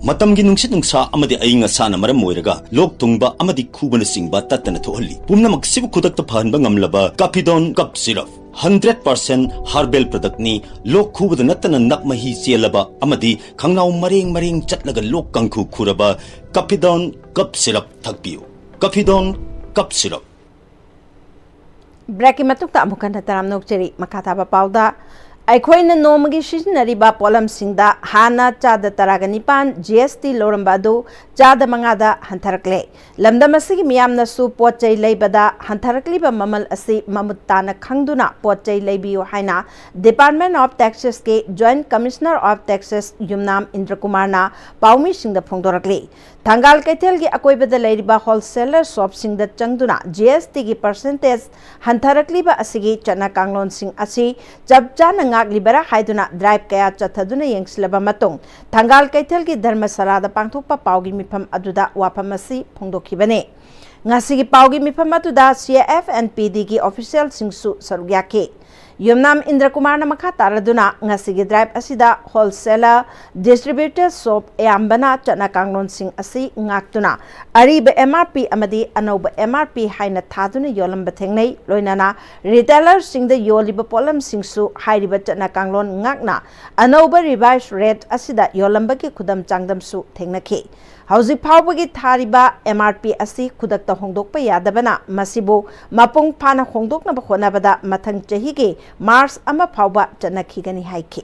मतमगी नुंगसित नुंगसा अमदि अइंग असाना मरम मोइरगा लोक तुंगबा अमदि खुबन सिंगबा तत्तना थोहल्ली पुमनमक सिबु खुदक्ता फहनबा ngamlaba काफिडोन कप सिरप 100% हर्बल प्रोडक्ट नि लोक खुबद नत्तना नकमही चेलबा अमदि खंगनाउ मरेंग मरेंग चटलगा लोक कंखु खुरबा काफिडोन कप सिरप थकपियो काफिडोन कप सिरप ब्रेक मतुक्ता अमुकन तराम नोकचरी मखाताबा पाउदा अखोइन नोमगी सिजनरीबा पोलम सिंगदा हाना चाद तरागनिपान GST लोरंबादु चाद मंगादा हंथरकले लमदम असिगी मियामनसु पोचै लेबदा हंथरकलिबा ममल असि ममुत्ताना खंगदुना पोचै लेबियो हाइना डिपार्टमेंट ऑफ टैक्सेस के joint commissioner of taxes Yumnam Indra कुमारना पाउमी सिंगदा फोंदोरकले थंगाल कैथेल की अकोइबदा लेरिबा होलसेलर शॉप सिंगदा चंगदुना GST की परसेंटेज हंथरकलिबा असिगी चना कांगलोन सिंग असि चबचाना ngaglibara haiduna drive kaya chathaduna yengsilaba matong thangal kaithel ki dharmasala da pangthokpa paugi mifam aduda wapamasi phongdokhibane ngasi gi paugi mifam aduda CAF and PD ki official singsu sarugyake Yumnam Indra Kumar Namaka Taraduna Ngasigi Drive Asida Wholesaler Distributor Soap Eambana Chana Kanglon Sing Asi Ngaktuna Ariba MRP Amadi Anoba MRP Haina Taduna Yolam Batengnei Loinana Retailer Sing the Yoliba Polam Singsu Hairiba Chana Kanglon Ngakna Anoba Revised Rate Asida Yolambaki Kudam Changdam Su Tengnake Hausi Pawagi Tariba MRP Asi Kudakta Hongdokpa Yadabana Masibo Mapung Pana Hongdok Nabahonabada Matang Chahige Mars ama Pawba Chanakhigani Haiki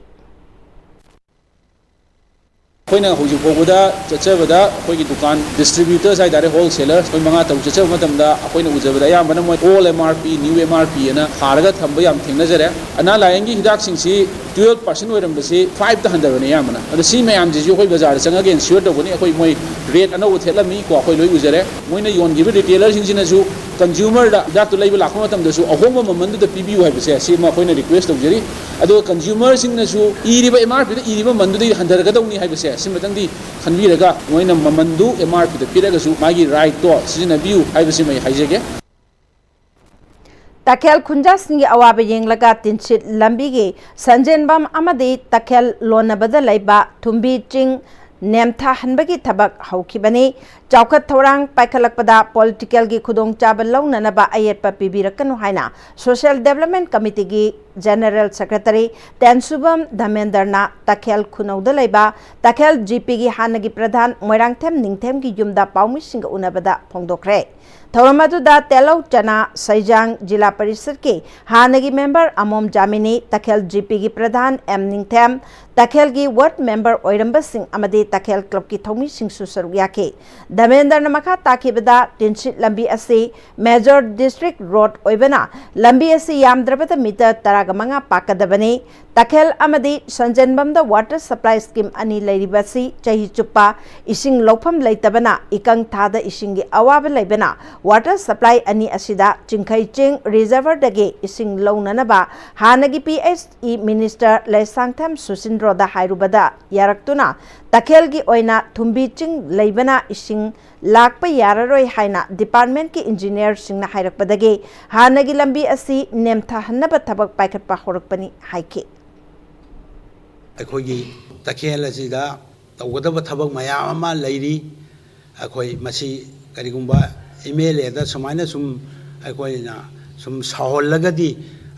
अखोइना हुजु फोबदा चचबदा अखोइगी दुकान distributors high दारे wholesalers कोइ मंगा तौ चचब मतमदा अखोइना उजबदा यामबना मोय all MRP new MRP ना हारगा thumb याम थेंगनजरे अना लायंगी हिदाक सिंगसी 12% ओइरमबसी 5 ता हंदरबने यामना अदा सी मयाम जिजु अखोइ बाजार संगा गेन श्योर तबनी अखोइ मोय रेट अनो उथेलमी को अखोइ लोइ उजरे मोयना योनगिबे रिटेलर सिंगसिनाजु कंज्यूमर दा हिदाक तो लेबा लाखो मतमदसु अहोम ममंदु दा पीबीयु हाइबसे सी मा अखोइना रिक्वेस्ट तौजरी अदो कंज्यूमर सिंगनाजु इरिबा MRP दा इरिबा मंदु दा हंदरगदौनी हाइबसे सिमतंदी खनबीरगा मोयना ममंदु MRP दा पिरगसु मागी राइट तो सिजनबियु हाइबसे मै हाइजेगे Takhel Khunja Singhi Awabe Yenglaga Tinchit Lambigi Sanjenbam Amadi Takhel Lonabada Laiba Tumbi Ching Nemtha Hanbagi Tabak Haukibani Chaukat Thorang Paikalakpada Political Gi Khudong Chabalaw Nanaba Ayetpa Pibirakanu Haina Social Development Committee Gi General Secretary Tensubam Dhamendarna Takhel Khunauda Laiba Takhel GP Gi Hanagi Pradhan Moirangthem Ningthem Gi Yumda Paumi Singa Unabada Phongdokre Thoramaduda Telau Chana Saijang Jila Parishad ke Hanagi member Amom Jamini Takhel GP gi Pradhan M Ningthem Takhel gi ward member Oiramba Singh Amadi Takhel club ki Thomi Singh Susarugya ke Damendar Namaka Takibada Tinchit Lambi Asi Major District Road Oibana Lambi Asi Yamdrabata meter Taragamanga Pakadabani Takhel amadi Sanjanbamda water supply scheme ani leiribasi chahi chupa ising lopam leitabana ikang thada isingi awaba leibana water supply ani asida chingkhai ching reservoir dage ising lounanaba hanagi PSE minister Laisangtham Susindro da hairubada yaraktuna Takhel gi oina thumbi ching leibana ising lakpa yararoi haina department ki engineer singna hairakpadage hanagi lambi asi nemtha hannaba thabak paikhatpa horakpani haike अखोगी तखेल असिदा तौगदब थबक मयाम अमा Larry अखोई मसी करिगुंबा MLA दा समाइना सुम अखोइना सुम साहोलगदी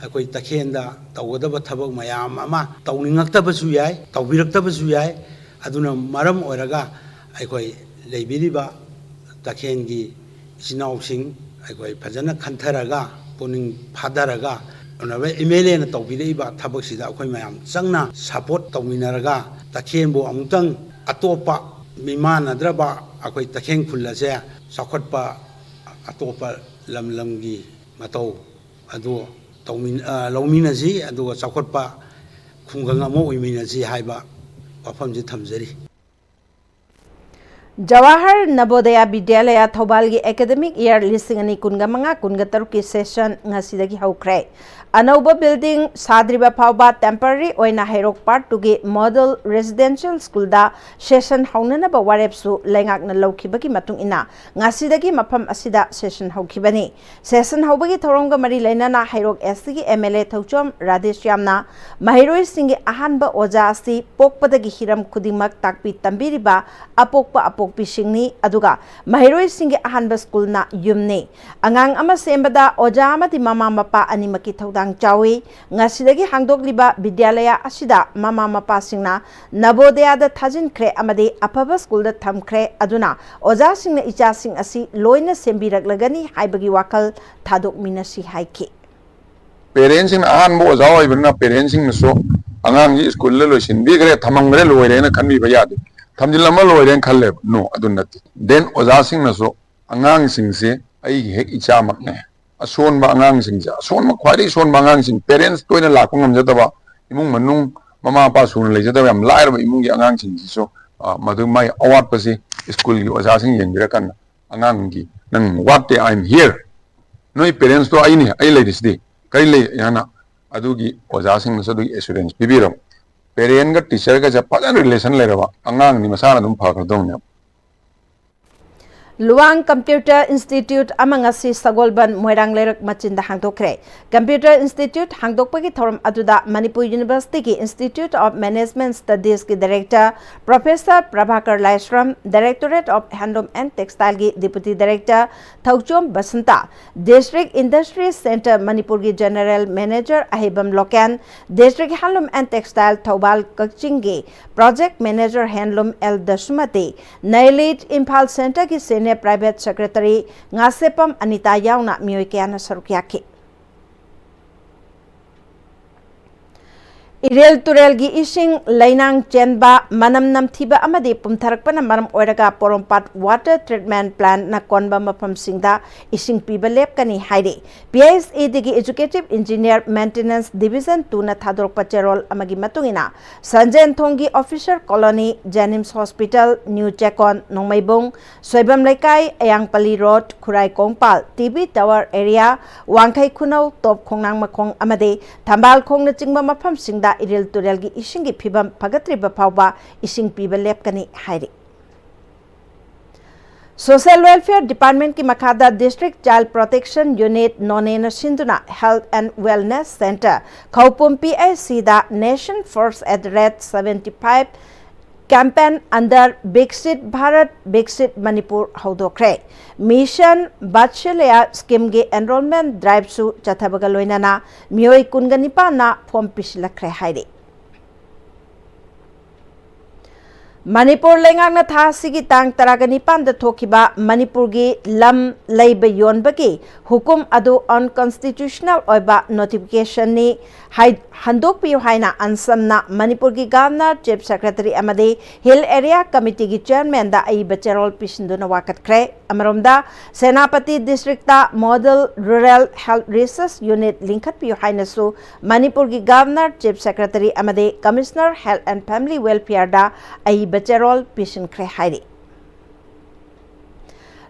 अखोई तखेंदा तौगदब थबक मयाम अमा तौनिंगक्तबसु याय तौबिरक्तबसु याय अदुना मरम ओरगा अखोई लेबिरिबा तखेंगी इसिनाउसिंग अखोई फजना खंथरगा पुनिंग फादरगा उनबे एमएलए न तौबिरेबा थबकसिदा अखोई मयाम चंगना सपोर्ट तौमिनरगा तखेंबो अमुतंग अतोपा मिमानद्रबा अखोई तखें खुल्लसे सखोटपा अतोपा लमलमगी मतौ अदो तौमिन लौमिनजी अदो सखोटपा खुंगंग Amo ओइमिनजी हाइबा वफमजी थमजरी Jawahar Navodaya Vidyalaya Thobal gi academic year listing ani kunga manga kunga taruk ki session ngasidagi haukre anauba building sadriba phawba temporary oina hairok part 2 gi model residential school da session haunana ba warep su lengak na lokhibagi matung ina ngasidagi mafam asida session haukibani session haubagi thorongga mari leinana hairok SC gi MLA Thauchom Radesh Yamna mahiroi singi ahanba oja asi pokpadagi hiram khudingmak takpi tambiriba apokpa pisingni aduga mahiroi singi ahanba school na yumni angang ama sembada oja amati mama mapa animaki thodang chawi ngasidagi hangdogliba vidyalaya asida mama mapa singna navodaya da thajin khre amadi aphaba school da thamkhre aduna oja singna icha sing asi loina sembiraglagani haibagi wakal thadok minasi haiki parents in ahanba oja oibna parents sing so angang ji school le loisin bi gre thamang gre loire na khanbi ba yadu Tamjilama loiren khalle no adunati then oja sing na so angang sing se ai hek icha mak ne ason ba angang sing ja son ma khwari son ba angang sing parents toina lakung ngam jadaba imung manung mama pa sun le jadaba am lair ba imung gi angang sing so madu mai award pa si school gi oja sing yeng gira kan angang gi nang what day I'm here noi parents to ai ni ai le dis di kai le yana adu gi oja sing na so du assurance bibiram parent ga teacher ga japan relation le rawa angang ni masana dum phakadong ne Luang Computer Institute amangasi Sagolban Moirang Lerak Machinda Hangdokre Computer Institute Hangdokpagi Thoram Aduda Manipuri University ki Institute of Management Studies ki Director Professor Prabhakar Laishram Directorate of Handloom and Textile ki Deputy Director Thauchom Basanta District Industry Center Manipur ki General Manager Ahibam Lokan District Handloom and Textile Thobal Kakchingi Project Manager Handloom L Dashmati Nailit Impal Center ki Senior Private Secretary Ngasepam Anita Yauna Mioikiana Sarukyaki Irel Turelgi Ishing Lainang Chenba Manam Namthiba Amadi Pumtharakpana Maram Oiraga Porompat Water Treatment Plant na Konba Mapam Singda Ishing Piba Lepkani Haide PSE Digi Educative Engineer Maintenance Division 2 na Thadrok Pacherol Amagi Matungina Sanjan Thongi Officer Colony Janims Hospital New Chekon Nongmaibong Soibam Laikai Ayangpali Road Khurai Kongpal TV Tower Area Wangkai Khunau Top Khongnang Makong Amade Thambal Khong na Chingba Mapam Singda Iril Turelgi Ishingi Pibam Pagatriba Pauba Ishing Piba Lepkani Hairi Social Welfare Department ki Makada District Child Protection Unit Nonena Sinduna Health and Wellness Center Kaupum PIC da Nation First at Red 75 campaign under Biksit Bharat Biksit Manipur Haudokre Mission Bachelor Scheme ge enrollment drive su Chathabaga Loinana Mioi Kunganipa na form Pisilakre Haide Manipur lengang tha sigi tang taragani panda thokiba Manipur gi lam leiba yonbagi hukum adu unconstitutional oiba notification ni handok piu haina ansamna Manipur gi governor chief secretary amade hill area committee gi chairman da ai bacherol pisinduna wakat kre amaromda senapati district ta model rural health research unit linkat piu haina su Manipur gi governor chief secretary amade commissioner health and family welfare da ai bacherol pisin kre hairi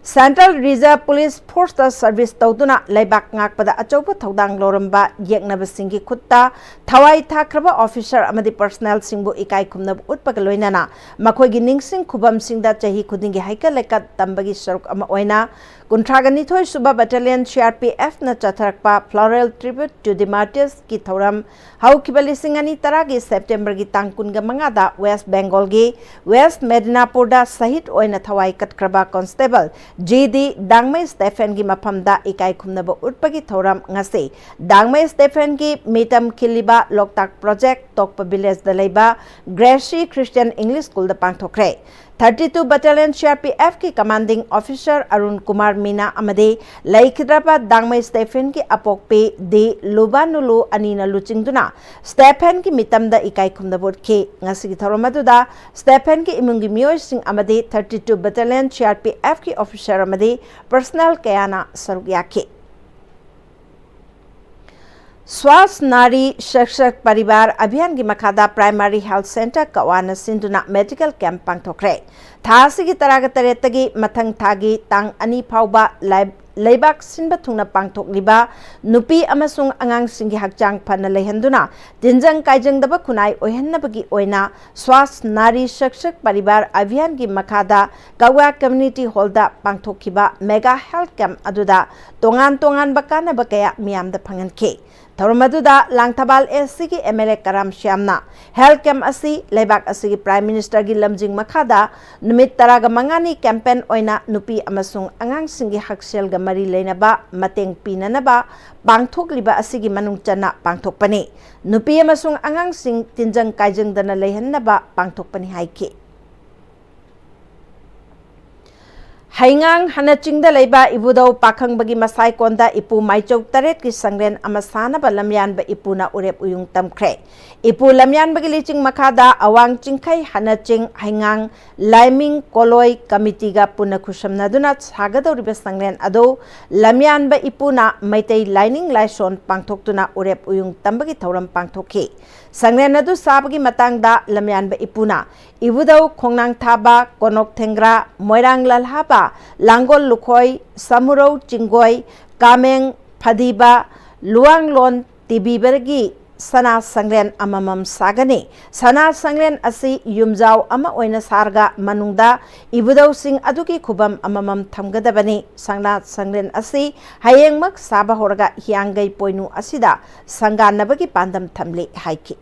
Central Reserve Police Force the service tawduna laibak ngakpada achauba thodang loramba yeknaba singi khutta thawai thakraba officer amadi personnel singbu ikai khumnab utpaga loinana makhoi ningsing khubam singda chahi khudingi haika lekat tambagi saruk ama oina kuntragani thoi suba battalion CRPF na chatharakpa floral tribute to the martyrs ki thoram haukibali singani taragi September gi tangkunga mangada West Bengal gi West Medinapur da sahit oina thawai katkraba constable GD Dangmai Stephen gi maphamda ikai khumnaba utpagi thoram ngase Dangmai Stephen gi mitam khiliba loktak project tokpa village da leiba Gracie Christian English School da pangthokre 32 Battalion CRPF ki commanding officer Arun Kumar Mina amade laikhidraba Dangmai Stephen ki apokpe de lubanulu anina luchingduna Stephen ki mitamda ikai khumnaba utke ngasi gi thoromaduda Stephen ki imungi miyoi sing amade 32 Battalion CRPF ki officer amade personnel kayana saruk yake Swas Nari Shakshak Paribar Abhiyan gi Makhada Primary Health Center Kawana Sinduna Medical Camp Pangthokre Thasi gi taraga taretagi mathang thagi tang ani phauba leibak sinba thungna pangthokliba nupi amasung angang singi hakchang phana lehenduna dinjang kaijang daba khunai oihennabagi oina Swas Nari Shakshak Paribar Abhiyan gi Makhada Kawa Community Hall da pangthokkiba Mega Health Camp aduda tongan bakana bakaya miyamda phanganke Thormaduda Langthabal SC MLA Karam Shyamna Health Camp asi Leibak asi Prime Minister gi Lamjing Makhada numit taraga mangani campaign oina nupi amasung angang singi haksel ga mari leinaba mateng pinanaba pangthokliba asigi manung chana pangthokpani nupi amasung angang sing tinjang kaijang dana leihannaba pangthokpani haike Haingang hanachingda leiba ibudau pakhang bagi masai konda ipu maichok taret ki sangren amasana ba lamyan ba ipuna urep uyung tamkre ipu lamyan bagi liching makhada awang chingkai hanaching haingang laiming koloi committee ga puna khusamna duna sagado ribe sangren ado lamyan ba ipuna maitai lining laison pangthoktuna urep uyung tambagi thoram pangthokhi sangren adu sabagi matangda lamyan ba ipuna ibudau khongnang thaba konok thengra moirang lalhaba Langol Lukhoi, Samurau Chingoi, Kameng Phadiba, Luang Lon Tibibergi, Sana Sangren Amamam Sagani, Sana Sangren Asi Yumjau Ama Oina Sarga Manungda, Ibudau Sing Aduki Kubam Amamam Tamgadabani, Sangna Sangren Asi, Hayeng Mak Saba Horga Hiangai Poinu Asida, Sanga Nabagi Pandam Tamli Haiki.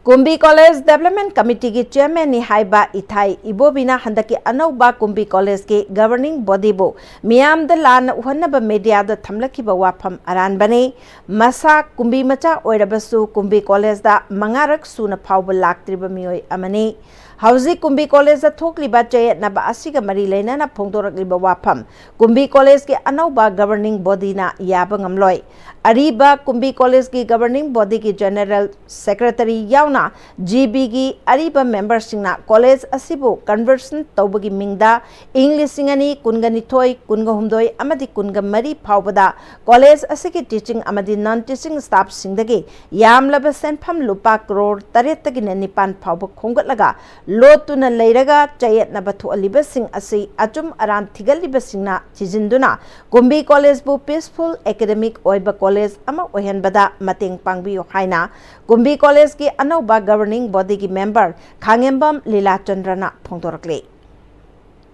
Kumbi College Development Committee ki chairman ni haiba ithai ibobina handaki anauba Kumbi College ki governing body bo miyam da lan uhannaba media da thamlaki ba wafam aran bane masa Kumbi macha oirabasu Kumbi College da mangarak suna phawba laktriba miyoi amani Hauzi Kumbi College da thokliba chayet na ba asiga mari leina na phongdorakliba wafam Kumbi College ki anauba governing body na yaba ngamloi Ariba Kumbi College ki governing body ki general secretary yauna GB ki ariba members singna college asibu conversion tawbagi mingda English singani kungani thoi kunga humdoi amadi kunga mari phawbada college asiki teaching amadi non teaching staff singdagi yamlaba senpham lupa crore taretagi nipan phawba khongatlaga lotuna leiraga chayet na bathu aliba sing asi achum aran thigaliba singna chijinduna Kumbi College bu peaceful academic oiba college ama ohenbada mateng pangbiyo haina Kumbi College ki anauba governing body ki member Khangembam Lila Chandrana phongdorakle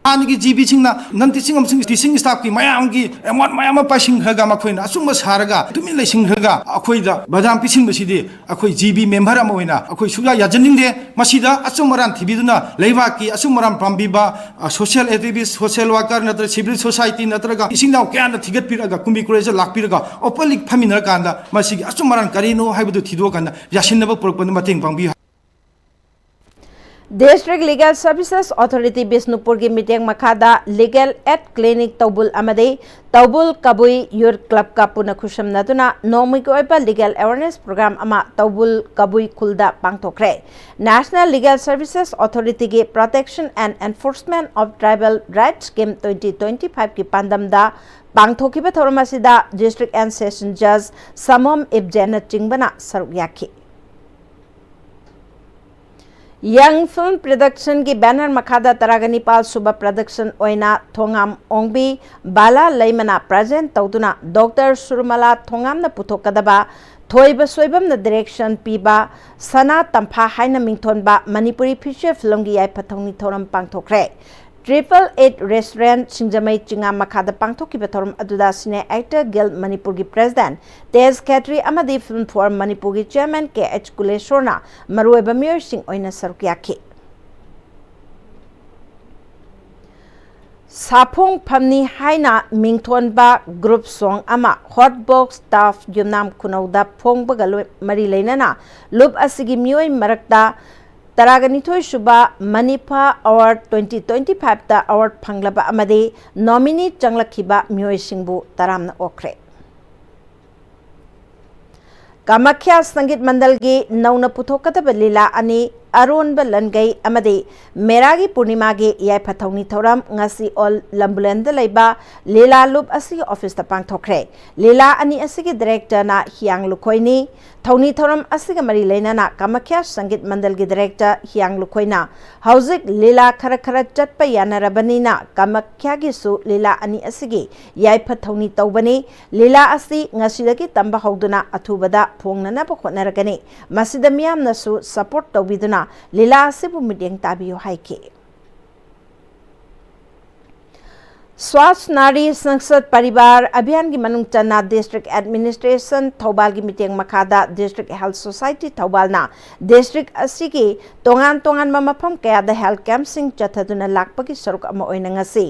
Anigi GB singna nanti singam sing teaching staff ki mayam ki emot mayam pasing haga makhoina asungba saraga tumin le sing haga akhoida badam pisin basidi akhoi GB member ama hoina akhoi suga yajaning de masida asumaran thibiduna leiba ki asumaran pambiba social activist social worker natra civil society natraga isingna kyan thigat piraga Kumbi College lakpiraga openly phamina kanda masigi asumaran karino haibudu thido kanda yasinna ba porokpana mateng pangbi District Legal Services Authority Bisnupur ki meeting makhada Legal Aid Clinic Taubul amade Taubul Kabui Youth Club ka puna khusham naduna nomi ko oipa Legal Awareness Program ama Taubul Kabui khulda pangthokre. National Legal Services Authority ki Protection and Enforcement of Tribal Rights Scheme 2025 ki pandamda pangthokiba thoramasida District and Session Judge Samom Ibjena Chingbana saruk yakhi. Young Film Production की banner मखादा तरागनीपाल Subah production ओइना थोंगाम ओंगबी बाला लैमना present तौदुना doctor Surmala Thongam न पुथोकदबा थोइब सोइबम न डायरेक्शन पीबा सना तंफा हाइना मिंथोनबा मणिपुरी फीचर फिल्म की याइफथौनी थोरम पांगथोखरे 888 रेस्टोरेंट सिंजमई चिंगा मखादा पांगथोकिबा थोरम अदुदा सिने एक्टर गिल्ड मणिपुर की प्रेसिडेंट तेज खैत्री अमदी फिल्म फॉर मणिपुर की चेयरमैन के एच कुलेश्वरना मरुएबा मियर सिंह ओइना सरुक याखि साफोंग फमनी हाइना मिंथोनबा ग्रुप सॉन्ग अमा हॉट बॉक्स स्टाफ युमनाम खुनौदा फोंगबगा मरी लेनना लुब असिगी मियोय मरकता तरागनिथोय सुबा मनिफा अवार्ड 2025 ता अवार्ड फंगलबा अमदे नॉमिनी चंगलखिबा मियोय सिंगबु तरामना ओखरे कामाख्या संगीत मंडल की नौना पुथोकदब लीला अनि अरोनब लनगई अमदे मेरागी पूर्णिमा की याइफथौनी थौरम ngasi ऑल लंबुलेंद लेबा लीला लुब असि ऑफिस ता पांगथोखरे लीला अनि असि की डायरेक्टर ना हियांग लुखोइनी थौनी थौरम असि मरी लेना कामाख्या संगीत मंडल की डायरेक्टर हियांग लुखोइना हौजिक लीला खर खर चटप यानरबनीना कामाख्या की सु लीला अनि असि की याइफथौनी तौबनी लीला असि ngasi तंबा हौदुना अथुबदा फोंगना पखोनरगनी मसिद मियामनसु सपोर्ट तौबिदुना लीला सिबु मिटिंग ताबियो हाइके स्वास्थ्य नारी संसद परिवार अभियान की मनुंग चन्ना डिस्ट्रिक्ट एडमिनिस्ट्रेशन थौबाल की मीटिंग मखादा डिस्ट्रिक्ट हेल्थ सोसाइटी थौबालना डिस्ट्रिक्ट असि की तोंगान तोंगान मफम कयादा हेल्थ कैंप सिंह चथदुना लाकपकी सरुक अमा ओइना ngasi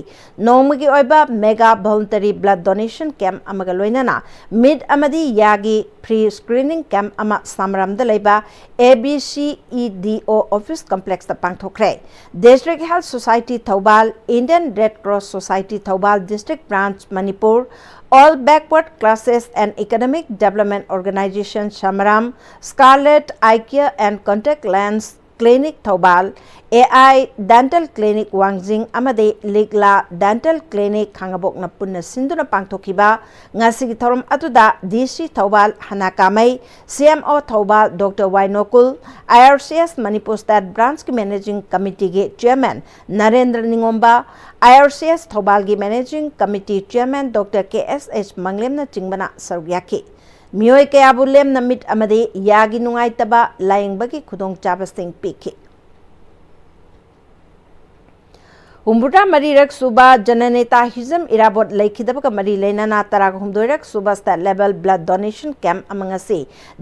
नोमगी ओइबा mega voluntary blood donation camp अमगा लोइनाना मिड अमदी यागी फ्री स्क्रीनिंग कैंप अमा सामरामद लेबा ABCEDO ऑफिस कॉम्प्लेक्स ता पांगथोखरे district health society Thoubal Indian red cross society Thoubal district branch Manipur All Backward Classes and Economic Development Organization Shamaram, Scarlet Eye Care and Contact Lens Clinic Thobal, AI Dental Clinic Wangjing Amade Ligla Dental Clinic Khangabok na punna sinduna pangthokiba ngasi ki thorom atuda DC Thobal Hanakamai, CMO Thobal Dr. Wainokul, IRCS Manipur State Branch ki Managing Committee ge Chairman Narendra Ningomba, IRCS Thobal ki Managing Committee Chairman Dr. KSH Manglem na chingbana sarugyaki मियोय कयाबु lame Namit अमदे Yagi नुंगाइतबा लायंगबगी खुदोंग चाबसिंग पीखि हुम्बुटा मरीरक सुबा जननेता हिजम इराबोट लेखिदबक मरी लेना तराग हुमदोरक सुबा state level blood donation camp अमंगसी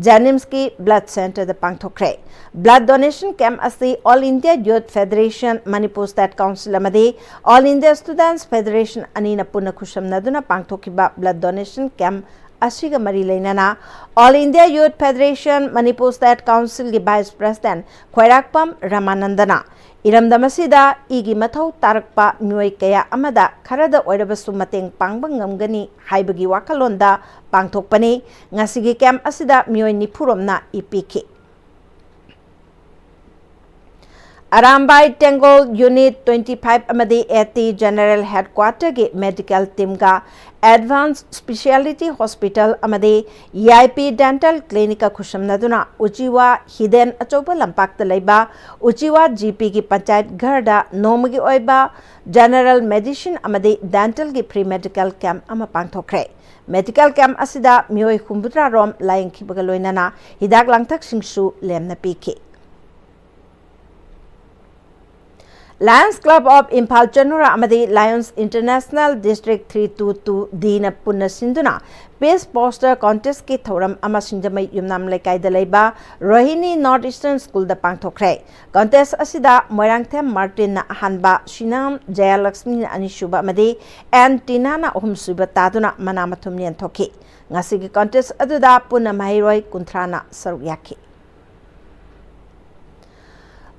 जेनिम्स की blood centre द पांगथोखरे ब्लड डोनेशन कैंप असी all India youth federation Manipur state council अमदे ऑल इंडिया स्टूडेंट्स फेडरेशन अनीना पुना खुशम नदुना पांगथोखिबा ब्लड डोनेशन कैंप असिगा मरी लेना all India youth federation Manipur state council की वाइस प्रेसिडेंट खोराकपम रामानंदना इरमदमसिदा इगी मथौ तारकपा मियोय कया अमदा खरदा ओइरबसु मतेंग पांगबा ngamgani हाइबगी वाखलोंदा पांगथोकपने ngasi कैंप असिदा मियोय निफुरोमना इपीखि अरामबाई टेंगोल यूनिट 25 अमदी 80 जनरल हेडक्वार्टर के मेडिकल टीम का एडवांस स्पेशलिटी हॉस्पिटल अमदी EIP डेंटल क्लिनिक का खुशमनदुना उचिवा हिदेन अचौबा लंपाक्ता लेबा उचिवा GP की पंचायत घरदा नोमगी ओइबा जनरल मेडिसिन अमदी डेंटल की फ्री मेडिकल कैंप अमा पांगथोखरे मेडिकल कैंप असिदा मियोय हुम्बुत्रा रोम लायंखिबगा लोइनाना हिदाक लांगथक सिंगसु लेमना पीखि Lions Club of Imphal Chanura Amadi Lions International District 322 Dina Punna Sinduna Peace Poster Contest ki thoram ama sinjamai yumnam lekai da leiba Rohini North Eastern School da pangthokre contest asida Moirangthem Martin na ahanba Shinam Jayalakshmi na anishuba amadi and Tina na ohumsuba taduna manamathum nian thoki ngasi ki contest aduda punna mahiroi kuntrana sarukyaki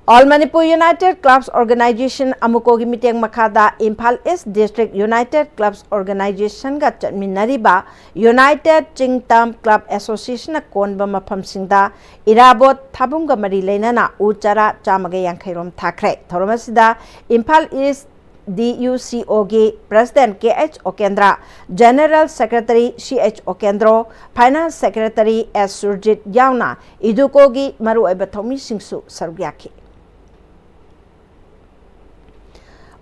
All Manipur United Clubs Organization amukogi miteng makada Imphal East District United Clubs Organization ga chatminariba United Chingtam Club Association konba maphamsingda irabot thabunga mari leinana uchara chamaga yankairom thakre thoromasida Imphal East DUCOG President KH Okendra, General Secretary CH Okendro, Finance Secretary S Surjit Yauna, Idukogi Maru Ebatomi Singsu Sarugyaki.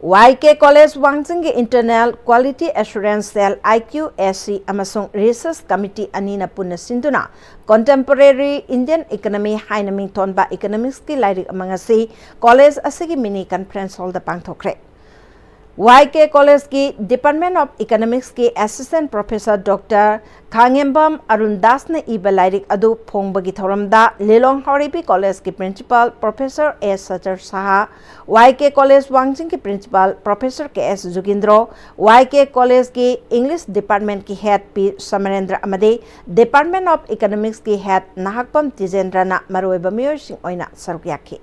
YK College Wangzing Internal Quality Assurance Cell IQSC amasung Research Committee anina punna sinduna Contemporary Indian Economy hainaming tonba economics ki lairik amangasi college asigi mini conference hall da pangthokre. YK College की Department of Economics की Assistant Professor Dr. Khangembam Arundas ने इबलाइरिक अदु फोंबगी थोरमदा लेलोंग हॉरिबी college की principal professor S Sachar Saha YK college Wangjing की principal professor KS Jugindro YK college की इंग्लिश डिपार्टमेंट की हेड पी समरेंद्र अमदे डिपार्टमेंट ऑफ इकोनॉमिक्स की हेड नाहकपम तिजेंद्रना मरोइबा मियोसिंग ओइना सरुयाखी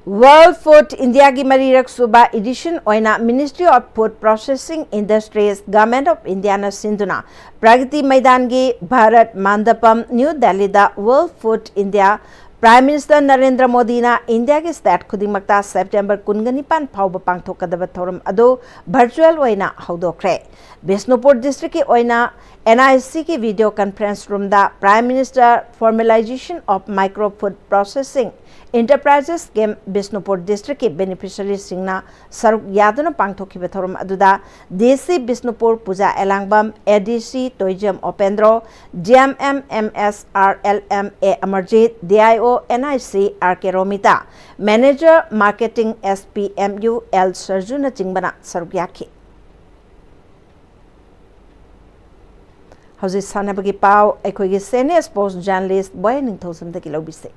World Food India की मरीरक सुबह एडिशन ओइना Ministry of Food Processing Industries Government of India ना सिंधुना प्रगति मैदान की भारत मंडपम न्यू दिल्ली दा World Food India Prime Minister Narendra Modi na India की स्टेट खुदिमक्ता September 19 फाउब पांगथोकदब थोरम अदो virtual ओइना हौदोखरे बिष्णुपुर डिस्ट्रिक्ट की ओइना NIC की वीडियो कॉन्फ्रेंस रूम दा Prime Minister Formalization of Micro Food Processing Enterprises Game Bishnupur District की beneficiary सिंगना सरुक यादुना पांगथोखिबे theorem अदुदा DC Bishnupur Puja Elangbam ADC Toijam Opendro GMM MSRLM A Amarjit DIO NIC RK Romita Manager Marketing SPMU L Sarjuna Chingbana सरुक याखी हौजी सानबगी पाव अखोगी senior sports journalist Boy Ningthousam दगी लौबिसे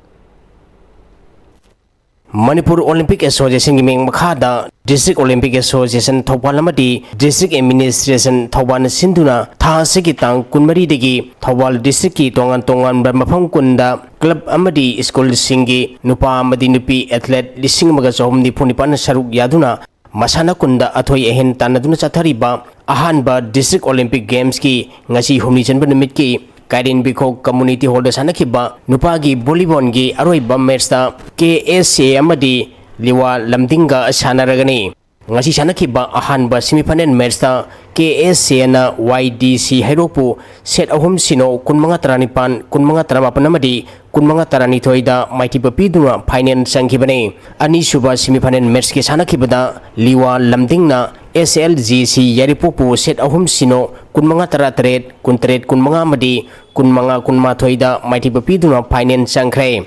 Manipur Olympic Association की मेंग मखादा District Olympic Association Thoubal अमदी District Administration Thoubal सिंधुना था से तांग कुनमरी देगी थौबाल District की तोंगान तोंगान बरमफम कुंदा क्लब अमदी स्कूल सिंगी नुपा अमदी नुपी एथलेट लिसिंग मगा चौहम निपुनिपान सरुक यादुना मसाना कुंदा अथोई एहन तानदुना चथरीबा अहानबा District Olympic Games की ngasi humni चनब निमित की Kairin Biko Community Hall Sanakiba Nupagi Bolibon gi Aroiba Mersta KSA Amadi Liwa Lamdinga Sanaragani Ngasi Sanakiba Ahanba Semipanen Mersta KSA na YDC Heropu Set Ahum Sino Kunmanga Taranipan Kunmanga Taramapanamadi Kunmanga Tarani Toida Mighty Papiduna Painan Sankibane Ani Suba Semipanen Merski Sanakibada Liwa Lamdingna SLGC Yaripopu Set Ahum Sino Kunmanga Taratret Kuntret Kunmanga Madi Kunmanga Kunma Toida Mighty Papiduna Painan Sankre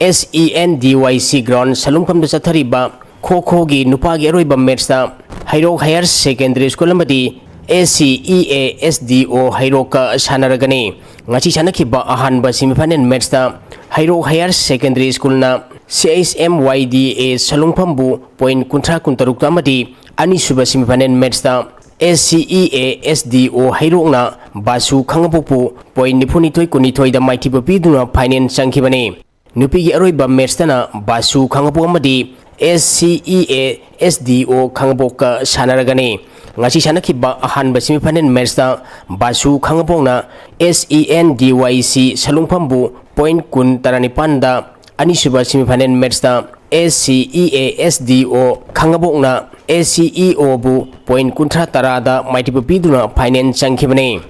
SENDYC Ground Salumkam de Satariba Kokogi Nupagi Aroiba Mersta Hairo Higher Secondary School Amadi ACEA SDO Hairoka Sanaragani Ngachi Sanakiba Ahanba Semipanen Mersta Hairo Higher Secondary School na CSMYDA Salungpambu Point Kuntra Kuntarukta Amadi Ani Suba Semipanen Mersta SCEA SDO Hairokna Basu Kangapopu Point Nipunitoi Kunitoi da Mighty Papiduna Finance Sankibane Nupigi Aroiba Merstana Basu Kangapu Amadi SCEA SDO Kangaboka Sanaragani Ngasi Sanakiba Ahanba Semipanen Mersta Basu Kangapongna SENDYC Salungpambu Point Kun Taranipanda Anisuba Semipanen Mersta SCEA SDO Kangabokna SCEO Bu Point Kuntra Tarada Mighty Papiduna Finance Sankibane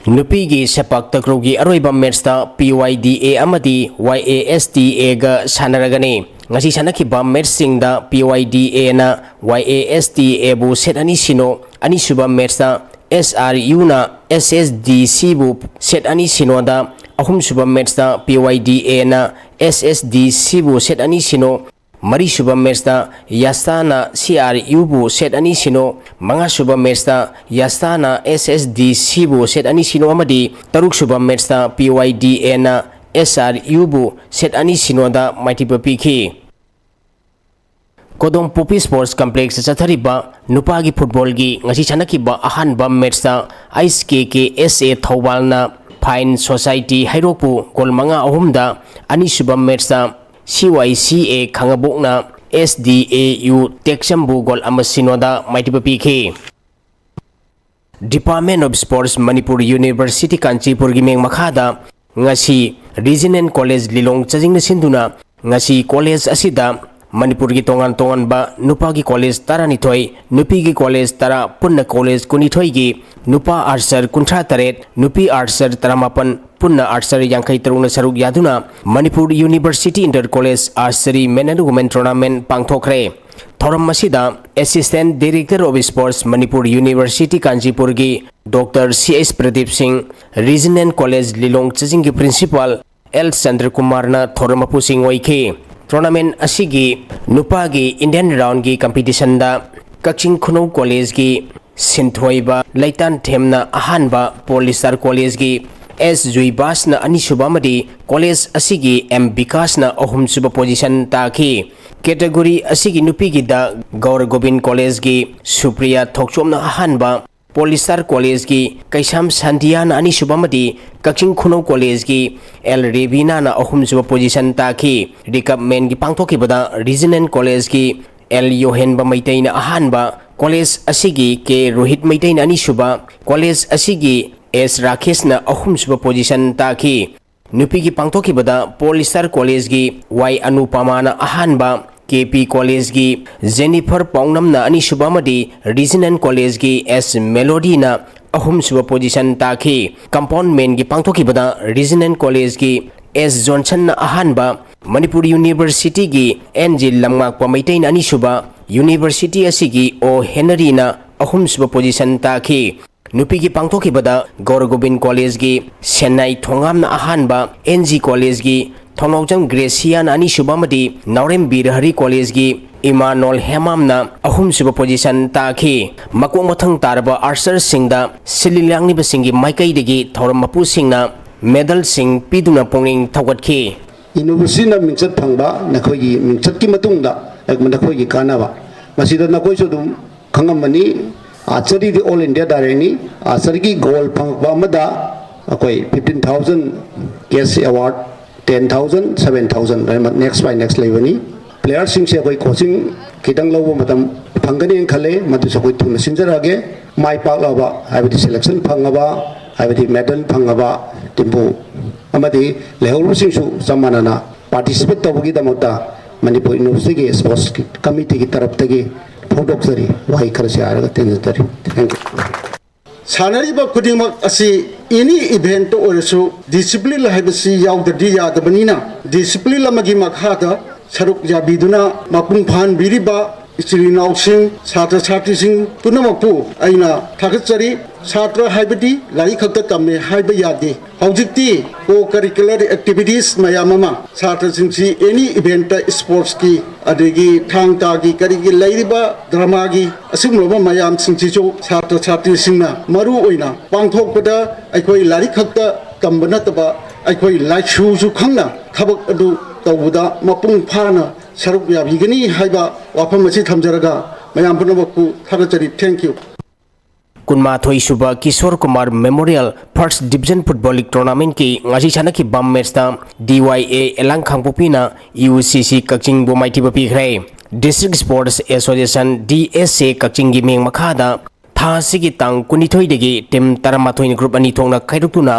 Nupigi Sepak Takrogi Aroiba Mersta PYDA Amadi YASTA ga Sanaragani Ngasi Sanakiba Mersingda PYDA na YASTA Bu Set Anisino Anisuba Mersta SRU na SSDC Bu Set Anisino da Ahum Suba Mersta PYDA na SSDC Bu Set Anisino Mari Suba Mersta Yastana CRU Bu Set Anisino Manga Suba Mersta Yastana SSDC Bu Set Anisino Amadi Taruk Suba Mersta PYDA na SRU Bu Set Anisino da Mighty Papiki Kodong Pupi Sports Complex Chathariba Nupagi Football gi ngasi chanakiba ahanba matchta Ice KKSA Thawalna Fine Society Hairopu gol manga ahumda anisuba matchta CYCA Khangabokna SDAU Tekchambu gol amasinoda maitiba PK Department of Sports Manipuri University Kanchipur gi meng makhada ngasi Regional College Lilong chajingna sinduna ngasi college asida Manipur gi tongan ba nupa gi college tarani thoi nupi gi college tara punna college kuni thoi gi nupa archer kuntra taret nupi archer taramapan punna archer yangkai taruna saruk yaduna Manipur University Inter College Archery Men and Women Tournament pangthokre thoram masida Assistant Director of Sports Manipur University Kanchipur gi Dr. CS Pradeep Singh Regional College Lilong Chajing gi Principal L Chandra Kumar na thoramapu sing oike Tournament asigi nupagi Indian round gi competition da Kaching Khunou College gi Sinthoiba Laitan Themna ahanba Polistar College gi S Juibas na anisuba madi college asigi M Bikas na ahum suba position taki category asigi nupigi da Gaur Gobind College gi Supriya Thokchom na ahanba Polistar College gi Kaisam Sandian ani subamadi Kaching Khunou College gi L Rebina na ahum suba position taki recap men gi pangthoki bada Regional College gi L Yohen ba maitain na ahanba College asigi K Rohit maitain ani suba College asigi S Rakesh na ahum suba position taki nupi gi pangthoki bada Polistar College gi Y Anupama na ahanba KP College gi Jennifer Paungnam na ani subamadi Regional College gi S Melody na ahum suba position taki compound men gi pangthoki bada Regional College gi S Johnson na ahanba Manipur University gi NG Lammak Pamaitain ani suba University asigi O Henry na ahum suba position taki nupi gi pangthoki bada Gaur Gobind College gi Chennai Thongam na ahanba NG College gi Thongjang Gracia na ani subamadi Naurem Birhari College gi Imanol Hemam na ahum suba position taki makong mathang tarba archer singda sililangni basingi maikai degi thoram mapu singna medal sing piduna ponging thawatki University na mingchat phangba nakhoi mingchat ki matungda ekmanda khoi gi kanaba masida nakoi so dum khangamani archery the all India dareni archery ki gold phangba amada akoi 15,000 cash award 10,000 7,000 next by next level ni players sing se koi coaching kitang lobo matam phangani khale madu so koi thuna sinjarage mai pak laba habiti selection phangaba habiti medal phangaba timbu amadi leholu sing su samanana participate tobugi damota Manipur University sports committee ki taraf tagi phodok sari wai kharse araga tenjari thank you Sanariba Kudimak asi ini event also discipline lahibasi yaudadi yadabanina discipline lamagi makhada saruk jabiduna mapung phan biriba Istilinau sing satra satri sing punamapu aina thakachari satra haibadi lai khakta tamme haiba yade haujikti co curricular activities mayamama satra sing si any event sports ki adegi thangta gi karigi lairiba drama gi asumloba mayam sing si jo satra satri singna maru oina pangthokpada aikoi lari khakta tambana taba aikoi lai chu chu khangna thabak adu tawuda mapung phana saruk ya bigani haiba wafam masi thamjaraga mayam punabaku thagachari thank you Kunma Thoi Suba Kishore Kumar Memorial First Division Football League Tournament ki ngaji chana ki bam match ta DYA Elang Khangpopina UCC Kaching bu maiti ba pikre District Sports Association DSA Kaching gi meng makhada tha sigi tang kunithoi degi team taramathoi group ani thongna khairukuna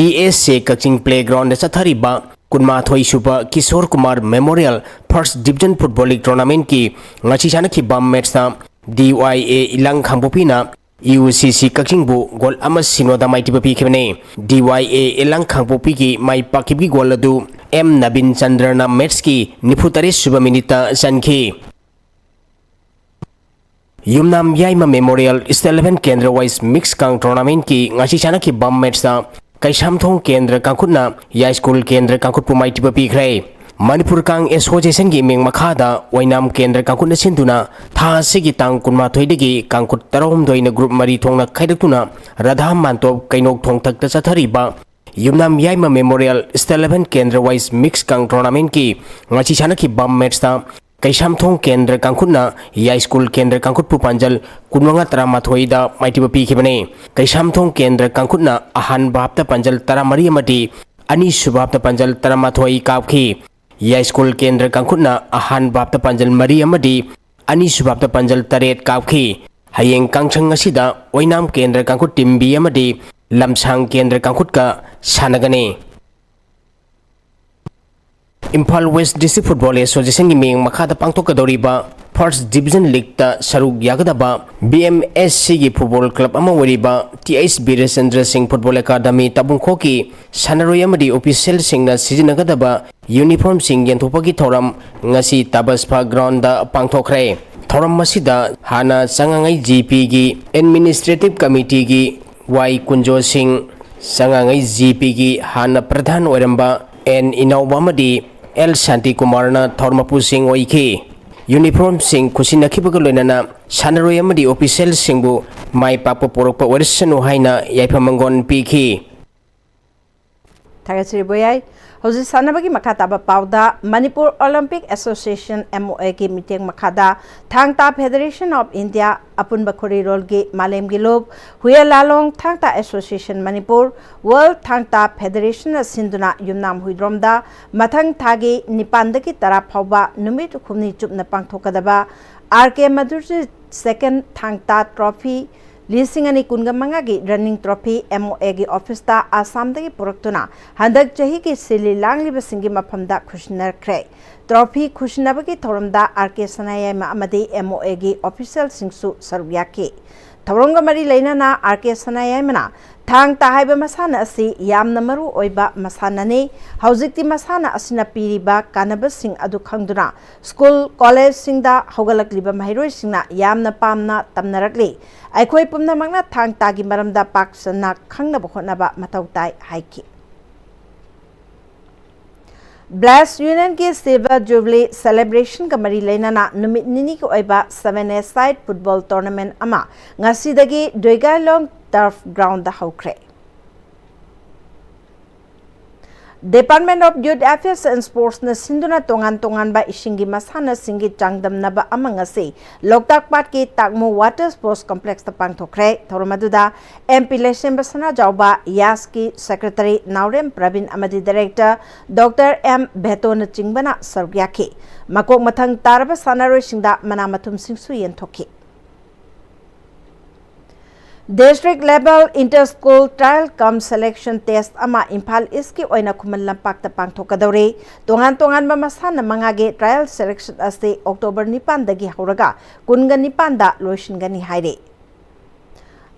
DSA Kaching Playground chathari ba Kunma Thoi Suba Kishore Kumar Memorial First Division Football League Tournament ki ngachi chana ki bam match ta DYA Elang Khangpopina UCC Kaching bu gol ama sinoda maiti ba pikene DYA Elang Khangpopi ki mai pakibi gol adu M Nabin Chandra na match ki nifutare suba minita sanki Yumnam Yaima Memorial East11 Kendra Wise Mixed Kang Tournament ki ngachi chana ki bam match ta Kaisamthong Kendra Kangkhutna Ya School Kendra Kangkhut pu maiti ba pikre Manipur Kang Association gi meng makhada Wainam Kendra Kangkhutna sinduna tha sigi tang kunma thoidegi Kangkhut tarom doina group mari thongna khaidaktuna Radha Mantop kainok thong thakta chathari ba Yumnam Yaima Memorial East11 Kendra Wise Mixed Kang Tournament ki ngachi chana ki bam match ta Kaisamthong Kendra Kangkutna Yai School Kendra Kangkut Pupanjal Kunwanga Taramathoida Mighty Pi Kibane Kaisamthong Kendra Kangkutna Ahan Bapta Panjal Taramari Amati Ani Subapta Panjal Taramathoi Kapki Yai School Kendra Kangkutna Ahan Bapta Panjal Mari Amati Ani Subapta Panjal Taret Kapki Hayeng Kangchang Asida Oinam Kendra Kangkut Timbi Amati Lamsang Kendra Kangkutka Sanagane Impal West District Football Association gi meng makhada pangthokadoriba First Division League ta saruk yagadaba Pm-Istv gi football club ama wariba TH Birasendra Singh Football Academy tabungkho ki sanaroi amadi official singna sijinagadaba uniform sing yentopagi thoram ngasi tabaspa ground da pangthokre thoram masida hana sangangai GP gi administrative committee gi Y Kunjo Singh sangangai GP gi hana pradhan oiramba N Inaubamadi El Shanti Kumarna Thormapu Singh Oike Uniform Singh Kusina Kipagolena Sanaroi Amadi official Singbu Mai Papa Porokpa Wersanu Haina Yaipamangon Piki Tagasiri Boyai Hosi Sanabagi Makataba Pauda Manipur Olympic Association MOA ki meeting Makada Thangta Federation of India Apun Bakuri Rolgi Malem Gilob Huya Lalong Thangta Association Manipur World Thangta Federation Sinduna Yumnam Huidromda Mathang Thagi Nipandaki Tara Pauba Numit Kumni Chupna Pangthokadaba RK Madurji Second Thangta Trophy Lisingani Kungamanga gi running trophy MOA gi office ta Assam dagi puraktuna handak jahi ki sili langli basingi maphamda khushnar kre trophy khushnabagi thoramda RK Sanaya ma amadi MOA gi official singsu sarwyaki thoronga mari leinana RK Sanaya mana thang ta haiba masana asi yamna maru oiba masana ne haujikti masana asina piriba kanaba sing adu khangduna school college singda hogalakliba mahiroi singna yamna pamna tamnarakli Aikoi pumna magna thang tagi maramda paksana khangna bokhnaba matautai haiki Blast Union ki Silver Jubilee celebration ka mari leinana numit nini ko oiba 7A side football tournament ama ngasidagi Doigalong turf ground da haukre Department of Youth Affairs and Sports na sinduna tongan ba isingi masana singi changdam naba amangasi Loktak Pat ki Takmo Water Sports Complex ta pangthokre thormaduda MP Lesem basana jawba Yaski Secretary Naurem Pravin amadi Director Dr. M Beton Chingbana sargyaki makok mathang taraba sanaroi singda manamathum singsu yenthoki District level inter-school trial cum selection test ama Impal East ki oina Khuman Lampak ta pangthokadori tongan ba masana mangage trial selection ase October 9 dagi hauraga kunga 9 da loishingani haire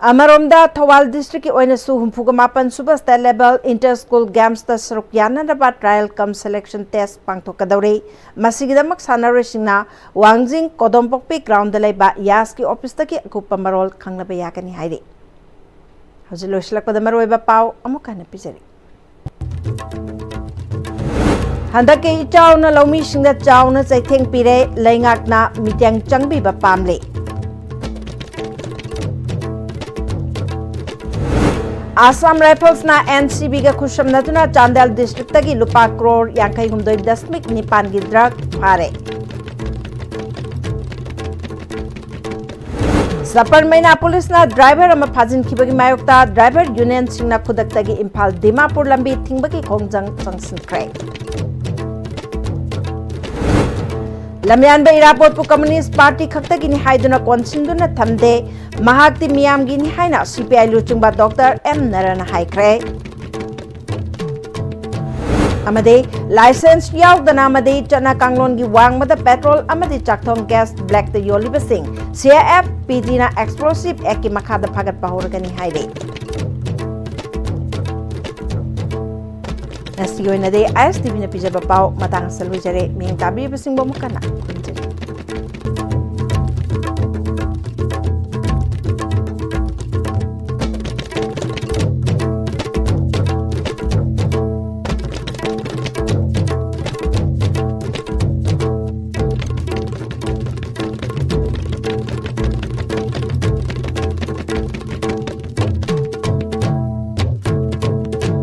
Amaromda Thawal district ki oina su humpuga mapan suba state level inter-school games ta sarukyana raba trial cum selection test pangthokadori masigidamak sanaroi singna Wangjing Kodompokpi ground dalaiba Yas ki office ta ki akupa marol khanglaba yakani haire Hajiloshilakpada maroiba pau amukana pijari Handake ichauna laumi singda chauna chaitheng pire laingakna mityang changbi ba pamle Assam Rifles na NCB ga khusham natuna Chandel district tagi lupa crore yankai humdoi dasmik nipan gi drug phare Sapar Maina police na driver ama phajin khibagi mayokta driver union singna khudak tagi Imphal Dimapur lambi thingbagi khongjang changsin krai Lamyan ba irapot pu Communist Party khaktagi ni haiduna konsinduna thamde mahakti miyam gi ni haina CPI luchungba Dr. M Narana haikre amade license yaudana amade chana kanglon gi wangmada petrol amade chakthong gas black the yoliba sing CIF PD na explosive eki makhada phagat pahorgani haide Nasi yoina de ISTV na pijaba pau matang salwijare ming tabi basing bomukana